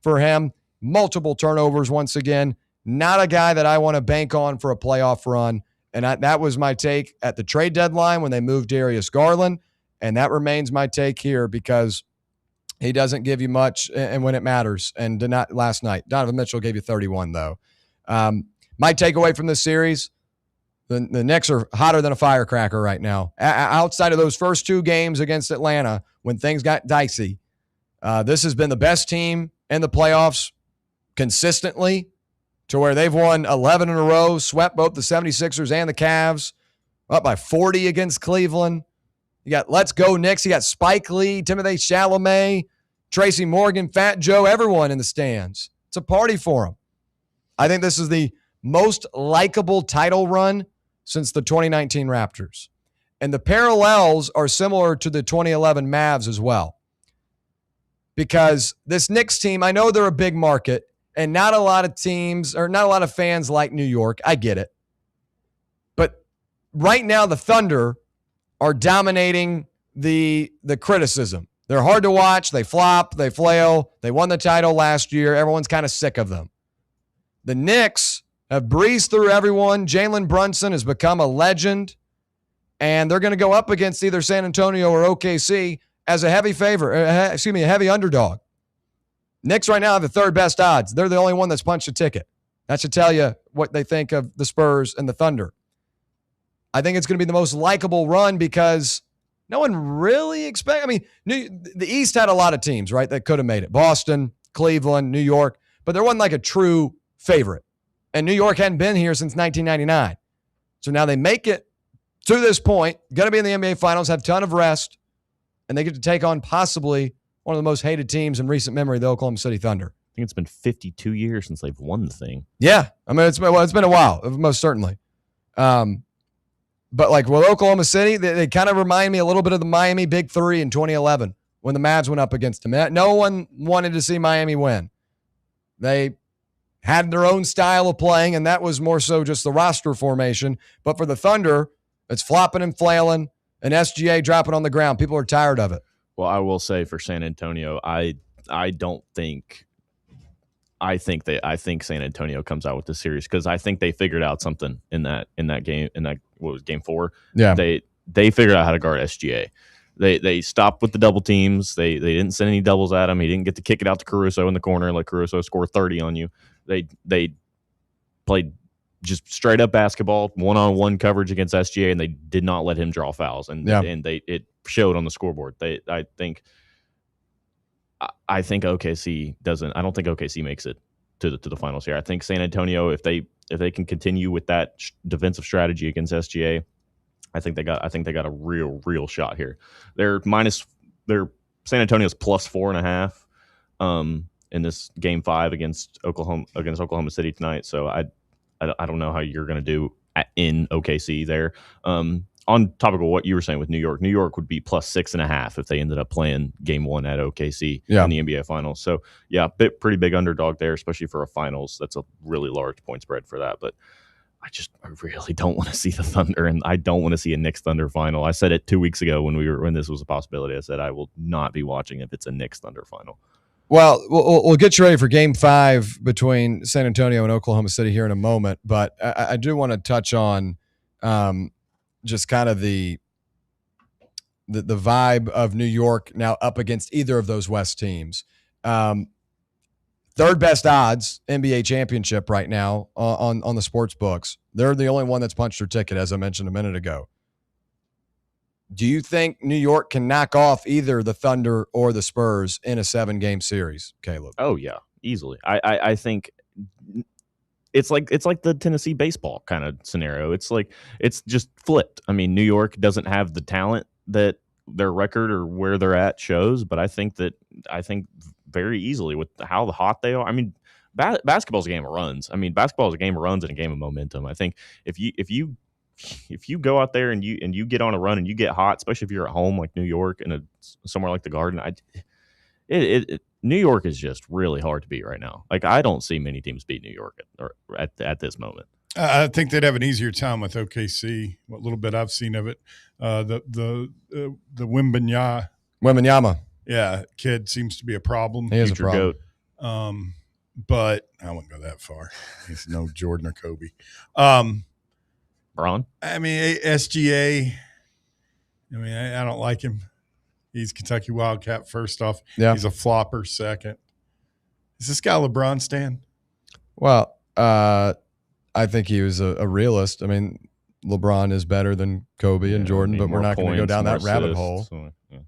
for him. Multiple turnovers once again. Not a guy that I want to bank on for a playoff run. And that was my take at the trade deadline when they moved Darius Garland. And that remains my take here because he doesn't give you much and when it matters. And did not last night. Donovan Mitchell gave you 31, though. My takeaway from this series, the Knicks are hotter than a firecracker right now. Outside of those first 2 games against Atlanta, when things got dicey, this has been the best team in the playoffs consistently, to where they've won 11 in a row, swept both the 76ers and the Cavs, up by 40 against Cleveland. You got Let's Go Knicks. You got Spike Lee, Timothée Chalamet, Tracy Morgan, Fat Joe, everyone in the stands. It's a party for them. I think this is the most likable title run since the 2019 Raptors. And the parallels are similar to the 2011 Mavs as well. Because this Knicks team, I know they're a big market, and not a lot of teams or not a lot of fans like New York. I get it. But right now, the Thunder are dominating the criticism. They're hard to watch. They flop. They flail. They won the title last year. Everyone's kind of sick of them. The Knicks have breezed through everyone. Jalen Brunson has become a legend, and they're going to go up against either San Antonio or OKC as a heavy a heavy underdog. Knicks right now have the 3rd best odds. They're the only one that's punched a ticket. That should tell you what they think of the Spurs and the Thunder. I think it's going to be the most likable run because no one really the East had a lot of teams, right, that could have made it. Boston, Cleveland, New York, but there wasn't like a true favorite. And New York hadn't been here since 1999. So now they make it to this point, going to be in the NBA Finals, have a ton of rest, and they get to take on possibly one of the most hated teams in recent memory, the Oklahoma City Thunder. I think it's been 52 years since they've won the thing. Yeah. I mean, it's been a while, most certainly. But like with Oklahoma City, they kind of remind me a little bit of the Miami Big Three in 2011 when the Mavs went up against them. No one wanted to see Miami win. They had their own style of playing, and that was more so just the roster formation. But for the Thunder, it's flopping and flailing and SGA dropping on the ground. People are tired of it. Well, I will say for San Antonio, I think San Antonio comes out with the series because I think they figured out something in that game, what was Game 4? Yeah. They figured out how to guard SGA. They stopped with the double teams. They didn't send any doubles at him. He didn't get to kick it out to Caruso in the corner and let Caruso score 30 on you. They played just straight up basketball, 1-on-1 coverage against SGA, and they did not let him draw fouls. And it showed on the scoreboard. I think OKC doesn't. I don't think OKC makes it to the finals here. I think San Antonio, if they can continue with that defensive strategy against SGA, I think they got a real shot here. They're San Antonio's plus 4.5 in this Game 5 against Oklahoma City tonight. So I don't know how you're going to do in OKC there. on topic of what you were saying with New York would be plus 6.5 if they ended up playing game 1 at OKC in the NBA Finals. So yeah, pretty big underdog there, especially for a finals. That's a really large point spread for that. But I really don't want to see the Thunder, and I don't want to see a Knicks Thunder final. I said it 2 weeks ago when this was a possibility. I said I will not be watching if it's a Knicks Thunder final. Well, we'll get you ready for Game 5 between San Antonio and Oklahoma City here in a moment, but I do want to touch on just kind of the vibe of New York now up against either of those West teams. Third best odds NBA championship right now on the sports books. They're the only one that's punched their ticket, as I mentioned a minute ago. Do you think New York can knock off either the Thunder or the Spurs in a 7-game series, Caleb? Oh yeah, easily. I think it's like the Tennessee baseball kind of scenario. It's just flipped. I mean, New York doesn't have the talent that their record or where they're at shows, but I think very easily with how hot they are. I mean, basketball's a game of runs. I mean, basketball is a game of runs and a game of momentum. I think if you go out there and you get on a run and you get hot, especially if you're at home like New York and somewhere like the Garden, New York is just really hard to beat right now. Like, I don't see many teams beat New York at this moment. I think they'd have an easier time with OKC. What little bit I've seen of it, the Wembanyama. Yeah, kid seems to be a problem. He is a problem. Goat. But I wouldn't go that far. He's no Jordan or Kobe. Braun? I mean, SGA. I mean, I don't like him. He's Kentucky Wildcat, first off. Yeah. He's a flopper, second. Is this guy LeBron stan? Well, I think he was a realist. I mean, LeBron is better than Kobe and Jordan, but we're not going to go down that rabbit hole. So, yeah.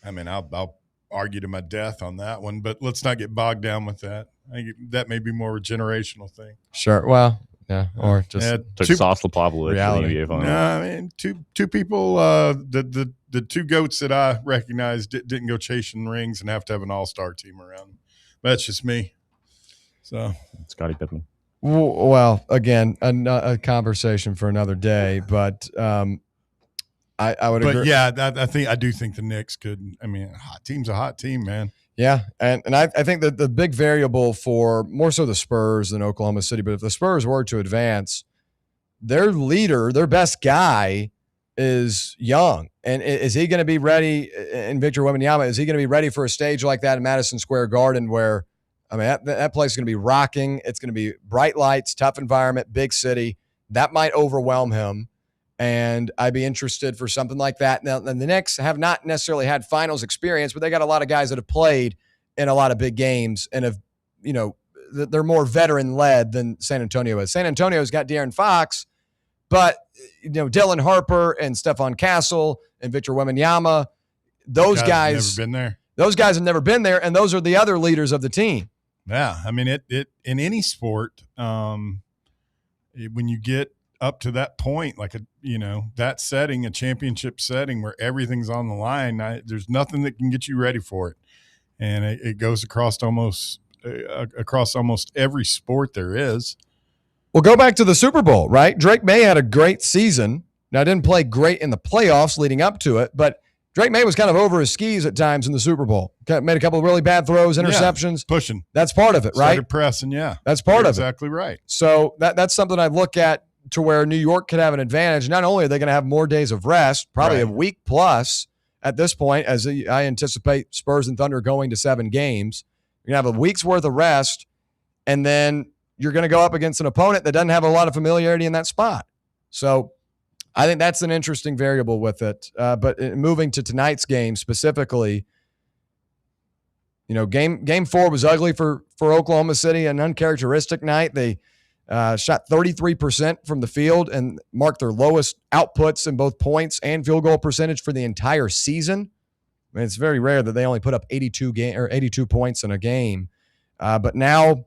I mean, I'll argue to my death on that one, but let's not get bogged down with that. I think that may be more a generational thing. Sure. Well, yeah, or just took Sauce LaPavlovich reality. to the NBA Finals. No, I mean, two people, the two goats that I recognized didn't go chasing rings and have to have an all-star team around them. But that's just me. So Scottie Pippen. Well, again, a conversation for another day, but I would agree. But yeah, I do think the Knicks could. I mean, a hot team's a hot team, man. Yeah, and I think that the big variable for more so the Spurs than Oklahoma City, but if the Spurs were to advance, their leader, their best guy is young. And is he going to be ready, in Victor Wembanyama, is he going to be ready for a stage like that in Madison Square Garden where, I mean, that place is going to be rocking. It's going to be bright lights, tough environment, big city. That might overwhelm him. And I'd be interested for something like that. Now, the Knicks have not necessarily had finals experience, but they got a lot of guys that have played in a lot of big games and have, they're more veteran-led than San Antonio is. San Antonio's got De'Aaron Fox, but, Dylan Harper and Stephon Castle and Victor Wembanyama, those guys never been there. Those guys have never been there, and those are the other leaders of the team. Yeah, I mean, it in any sport, when you get up to that point, like that setting, a championship setting where everything's on the line, there's nothing that can get you ready for it, and it goes across almost every sport there is. Well, go back to the Super Bowl, right? Drake May had a great season. Now, didn't play great in the playoffs leading up to it, but Drake May was kind of over his skis at times in the Super Bowl. Made a couple of really bad throws, interceptions. Pushing. That's part of it, right? Started pressing, yeah. That's part of it. Exactly right. So that's something I look at to where New York could have an advantage. Not only are they going to have more days of rest, probably a week plus at this point, as I anticipate Spurs and Thunder going to 7 games. You're going to have a week's worth of rest, and then you're going to go up against an opponent that doesn't have a lot of familiarity in that spot. So I think that's an interesting variable with it. But moving to tonight's game specifically, game 4 was ugly for Oklahoma City, an uncharacteristic night. They shot 33% from the field and marked their lowest outputs in both points and field goal percentage for the entire season. I mean, it's very rare that they only put up 82 points in a game. But now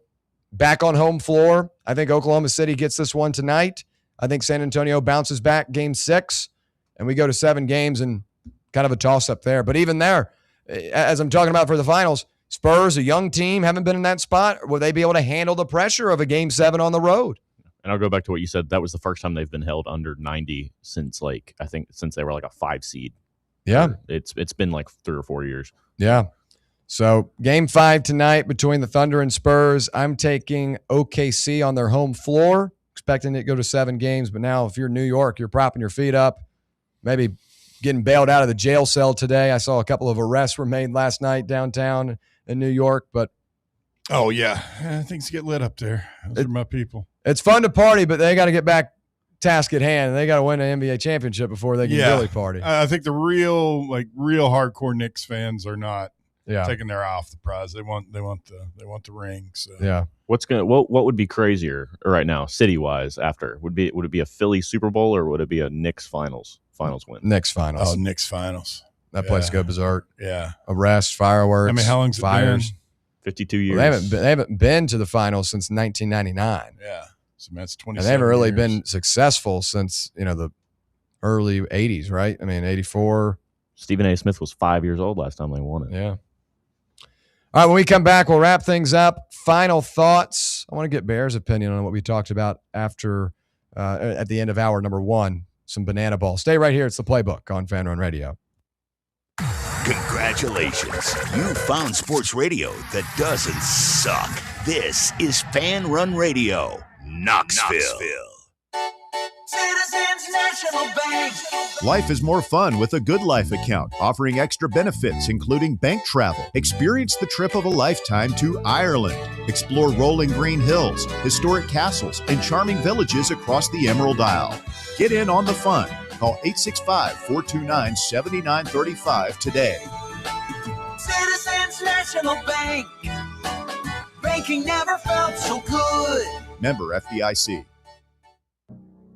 back on home floor, I think Oklahoma City gets this one tonight. I think San Antonio bounces back game 6, and we go to 7 games and kind of a toss-up there. But even there, as I'm talking about for the finals, Spurs, a young team, haven't been in that spot. Will they be able to handle the pressure of a game 7 on the road? And I'll go back to what you said. That was the first time they've been held under 90 since since they were like a 5 seed. Yeah. It's been like 3 or 4 years. Yeah. So game 5 tonight between the Thunder and Spurs. I'm taking OKC on their home floor, expecting it to go to 7 games. But now if you're New York, you're propping your feet up, maybe getting bailed out of the jail cell today. I saw a couple of arrests were made last night downtown in New York, but oh yeah, things get lit up there. Those are my people. It's fun to party, but they got to get back task at hand, and they got to win an NBA championship before they can really party. I think the real hardcore Knicks fans are not taking their eye off the prize. They want the ring. So yeah. What would be crazier right now, city wise? After would it be a Philly Super Bowl or would it be a Knicks finals win? Knicks finals. Oh, Knicks finals. That place go berserk. Yeah. Arrests, fireworks. I mean, how long's fires? it been? 52 years. Well, they haven't been to the finals since 1999. Yeah. So that's 20. And they haven't really been successful since the early 80s, right? I mean, 84. Stephen A. Smith was 5 years old last time they won it. Yeah. All right, when we come back, we'll wrap things up. Final thoughts. I want to get Bear's opinion on what we talked about after at the end of hour number 1, some banana ball. Stay right here. It's the Playbook on Fan Run Radio. Congratulations. You found sports radio that doesn't suck. This is Fan Run Radio, Knoxville. Citizens National Bank. Life is more fun with a Good Life account, offering extra benefits, including bank travel. Experience the trip of a lifetime to Ireland. Explore rolling green hills, historic castles, and charming villages across the Emerald Isle. Get in on the fun. Call 865-429-7935 today. Citizens National Bank. Banking never felt so good. Member FDIC.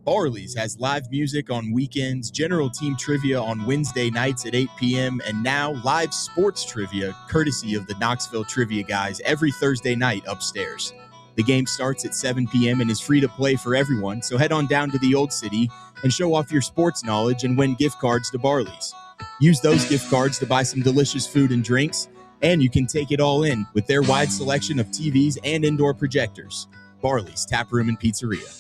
Barley's has live music on weekends, general team trivia on Wednesday nights at 8 p.m., and now live sports trivia, courtesy of the Knoxville Trivia Guys, every Thursday night upstairs. The game starts at 7 p.m. and is free to play for everyone, so head on down to the Old City and show off your sports knowledge and win gift cards to Barley's. Use those gift cards to buy some delicious food and drinks, and you can take it all in with their wide selection of TVs and indoor projectors. Barley's Tap Room and Pizzeria.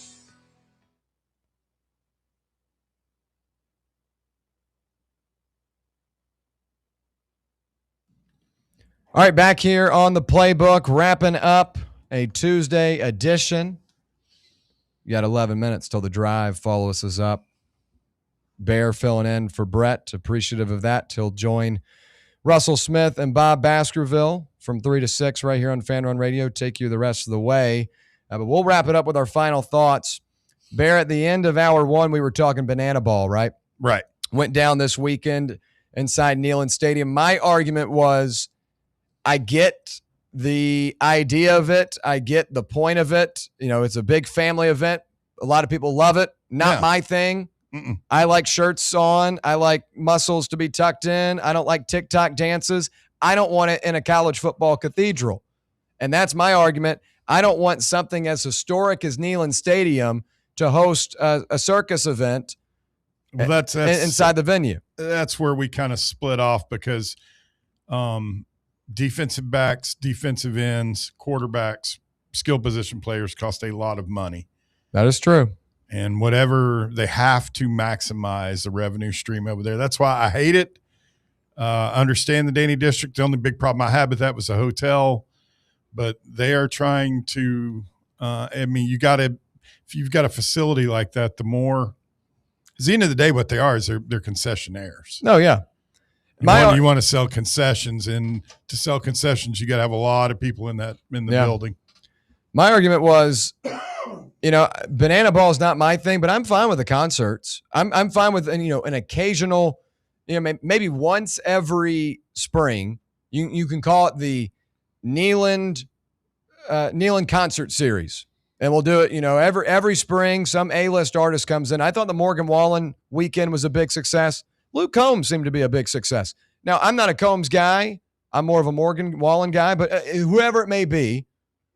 All right, back here on the Playbook, wrapping up a Tuesday edition. You got 11 minutes till the drive. Follow us is up. Bear filling in for Brett. Appreciative of that. He'll join Russell Smith and Bob Baskerville from 3 to 6 right here on Fan Run Radio. Take you the rest of the way. But we'll wrap it up with our final thoughts. Bear, at the end of hour 1, we were talking banana ball, right? Right. Went down this weekend inside Neyland Stadium. My argument was, I get the idea of it. I get the point of it. It's a big family event. A lot of people love it. Not my thing. Mm-mm. I like shirts on. I like muscles to be tucked in. I don't like TikTok dances. I don't want it in a college football cathedral. And that's my argument. I don't want something as historic as Neyland Stadium to host a circus event that's inside the venue. That's where we kind of split off because defensive backs, defensive ends, quarterbacks, skill position players cost a lot of money. That is true. And whatever, they have to maximize the revenue stream over there. That's why I hate it. Understand the Danny District. The only big problem I had with that was the hotel. But they are trying to if you've got a facility like that, the more – at the end of the day, what they are is they're concessionaires. Oh, yeah. You want to sell concessions, and to sell concessions, you got to have a lot of people in the building. My argument was, banana ball is not my thing, but I'm fine with the concerts. I'm fine with an occasional, maybe once every spring. You can call it the Neyland concert series, and we'll do it. Every spring, some A-list artist comes in. I thought the Morgan Wallen weekend was a big success. Luke Combs seemed to be a big success. Now, I'm not a Combs guy. I'm more of a Morgan Wallen guy, but whoever it may be,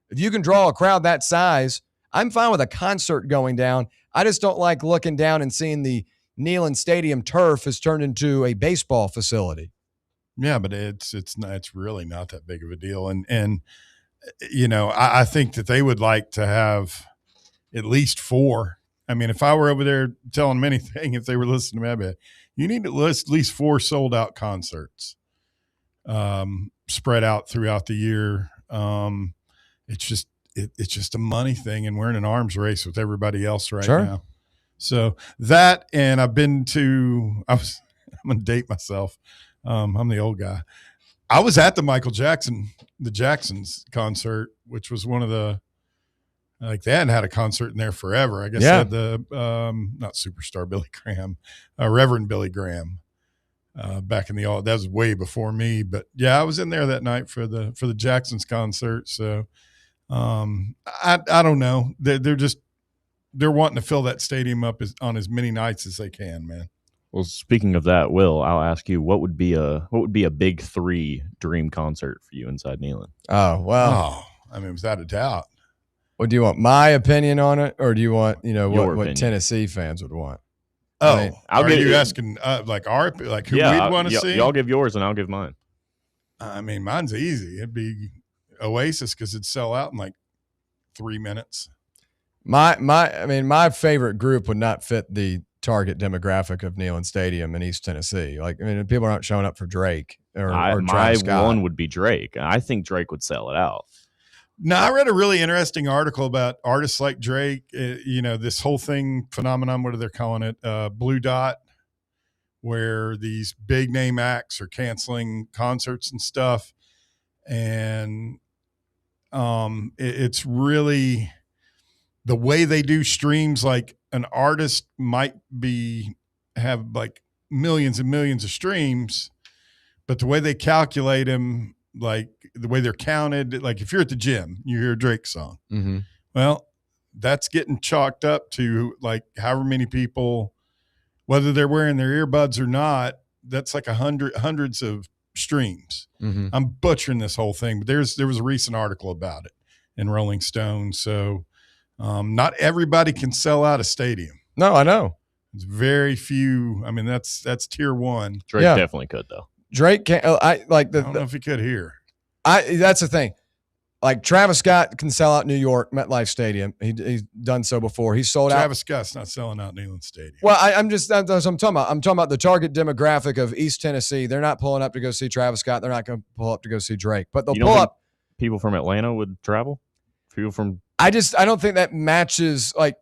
if you can draw a crowd that size, I'm fine with a concert going down. I just don't like looking down and seeing the Neyland Stadium turf has turned into a baseball facility. Yeah, but it's really not that big of a deal. And I think that they would like to have, at least 4. I mean, if I were over there telling them anything, if they were listening to me, I'd be, you need to list at least 4 sold out concerts spread out throughout the year. It's just a money thing, and we're in an arms race with everybody else right now. So that, and I'm going to date myself. I'm the old guy. I was at the the Jacksons concert, which was one of the, like, they hadn't had a concert in there forever. I guess they had the, not superstar Billy Graham, Reverend Billy Graham, back in that was way before me. But yeah, I was in there that night for the Jacksons concert. So I don't know. They're wanting to fill that stadium up on as many nights as they can, man. Well, speaking of that, Will, I'll ask you, what would be a big 3 dream concert for you inside Neyland? Oh, well. I mean, without a doubt. Well, do you want my opinion on it, or do you want, what Tennessee fans would want? Oh, I mean, are you asking who we'd want to see? Y'all give yours and I'll give mine. I mean, mine's easy. It'd be Oasis, because it'd sell out in like 3 minutes. My favorite group would not fit the target demographic of Neyland Stadium in East Tennessee. Like, I mean, people aren't showing up for Drake or Travis Scott. My one would be Drake. I think Drake would sell it out. Now, I read a really interesting article about artists like Drake, this whole phenomenon, what are they calling it? Blue Dot, where these big name acts are canceling concerts and stuff. And it's really the way they do streams. Like, an artist might have like millions and millions of streams, but the way they calculate them, like the way they're counted, like if you're at the gym, you hear a Drake song. Mm-hmm. Well, that's getting chalked up to like however many people, whether they're wearing their earbuds or not, that's like hundreds of streams. Mm-hmm. I'm butchering this whole thing, but there was a recent article about it in Rolling Stone. So not everybody can sell out a stadium. No, I know. It's very few. I mean, that's tier 1. Drake definitely could, though. Drake can't. I don't know if he could here. That's the thing. Like, Travis Scott can sell out New York MetLife Stadium. He's done so before. He's sold out. Travis Scott's not selling out Neyland Stadium. Well, that's what I'm talking about. I'm talking about the target demographic of East Tennessee. They're not pulling up to go see Travis Scott. They're not going to pull up to go see Drake. But they'll pull up. People from Atlanta would travel. People from. I don't think that matches. Like,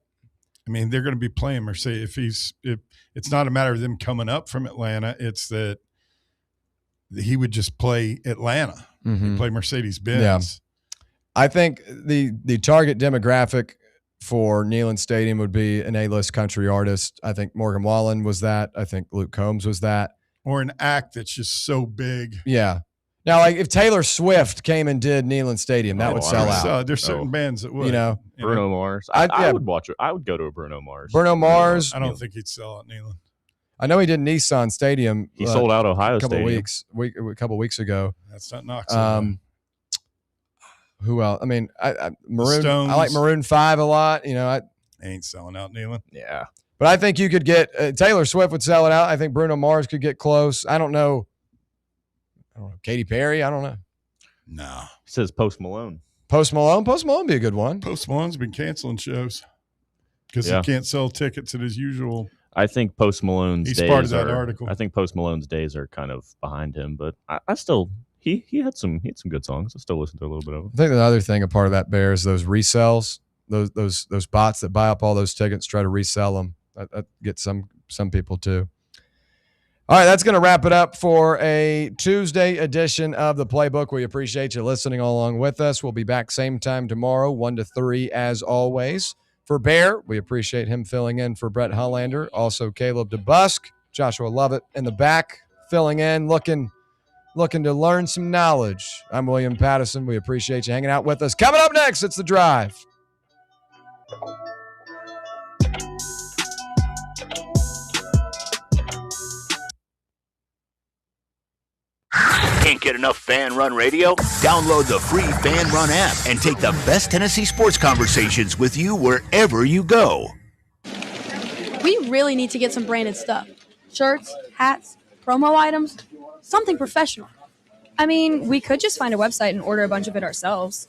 I mean, they're going to be playing Mercedes. If it's not a matter of them coming up from Atlanta, it's that he would just play Atlanta. Mm-hmm. He'd play Mercedes-Benz. Yeah. I think the target demographic for Neyland Stadium would be an A-list country artist. I think Morgan Wallen was that. I think Luke Combs was that. Or an act that's just so big. Yeah. Now, like, if Taylor Swift came and did Neyland Stadium, that would sell out. There's certain bands that would. Bruno Mars. I would watch it. I would go to a Bruno Mars. Bruno Mars. I don't think he'd sell out Neyland. I know he did Nissan Stadium. He sold out Ohio Stadium a couple weeks ago. That's not Knoxville. Who else? I mean, Maroon. Stones. I like Maroon 5 a lot. I ain't selling out Neyland. Yeah, but I think you could get Taylor Swift would sell it out. I think Bruno Mars could get close. I don't know. Katy Perry. I don't know. No. It says Post Malone. Post Malone would be a good one. Post Malone's been canceling shows because he can't sell tickets at his usual. I think Post Malone's He's days part of that article. I think Post Malone's days are kind of behind him, but I still he had some good songs. I still listen to a little bit of them. I think the other thing, a part of that, Bear, is those resells, those bots that buy up all those tickets, try to resell them. That gets some people too. All right, that's going to wrap it up for a Tuesday edition of the Playbook. We appreciate you listening along with us. We'll be back same time tomorrow, 1 to 3 as always. For Bear, we appreciate him filling in for Brett Hollander. Also, Caleb DeBusk, Joshua Lovett in the back, filling in, looking to learn some knowledge. I'm William Pattison. We appreciate you hanging out with us. Coming up next, it's The Drive. Can't get enough Fan Run Radio? Download the free Fan Run app and take the best Tennessee sports conversations with you wherever you go. We really need to get some branded stuff. Shirts, hats, promo items, something professional. I mean, we could just find a website and order a bunch of it ourselves.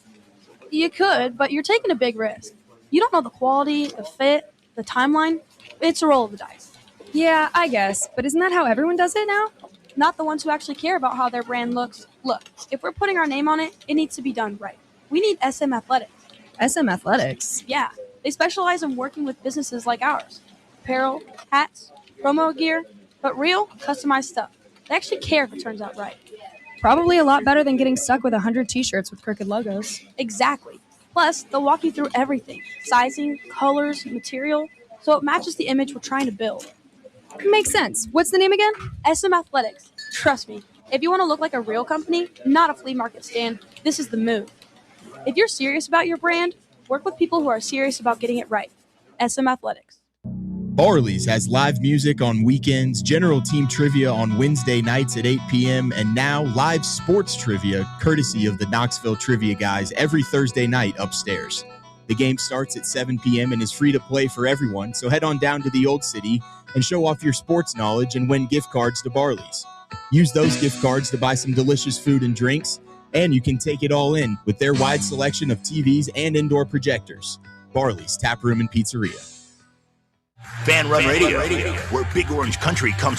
You could, but you're taking a big risk. You don't know the quality, the fit, the timeline. It's a roll of the dice. Yeah, I guess. But isn't that how everyone does it now? Not the ones who actually care about how their brand looks. Look, if we're putting our name on it, it needs to be done right. We need SM Athletics. SM Athletics? Yeah, they specialize in working with businesses like ours. Apparel, hats, promo gear, but real, customized stuff. They actually care if it turns out right. Probably a lot better than getting stuck with 100 t-shirts with crooked logos. Exactly. Plus, they'll walk you through everything. Sizing, colors, material, so it matches the image we're trying to build. Makes sense. What's the name again? SM Athletics. Trust me, if you want to look like a real company, not a flea market stand, this is the move. If you're serious about your brand, work with people who are serious about getting it right. SM Athletics. Barley's has live music on weekends, general team trivia on Wednesday nights at 8 p.m., and now live sports trivia courtesy of the Knoxville Trivia Guys every Thursday night upstairs. The game starts at 7 p.m. and is free to play for everyone, so head on down to the Old City and show off your sports knowledge and win gift cards to Barley's. Use those gift cards to buy some delicious food and drinks, and you can take it all in with their wide selection of TVs and indoor projectors. Barley's Tap Room and Pizzeria. Fan Run Radio, where Big Orange Country comes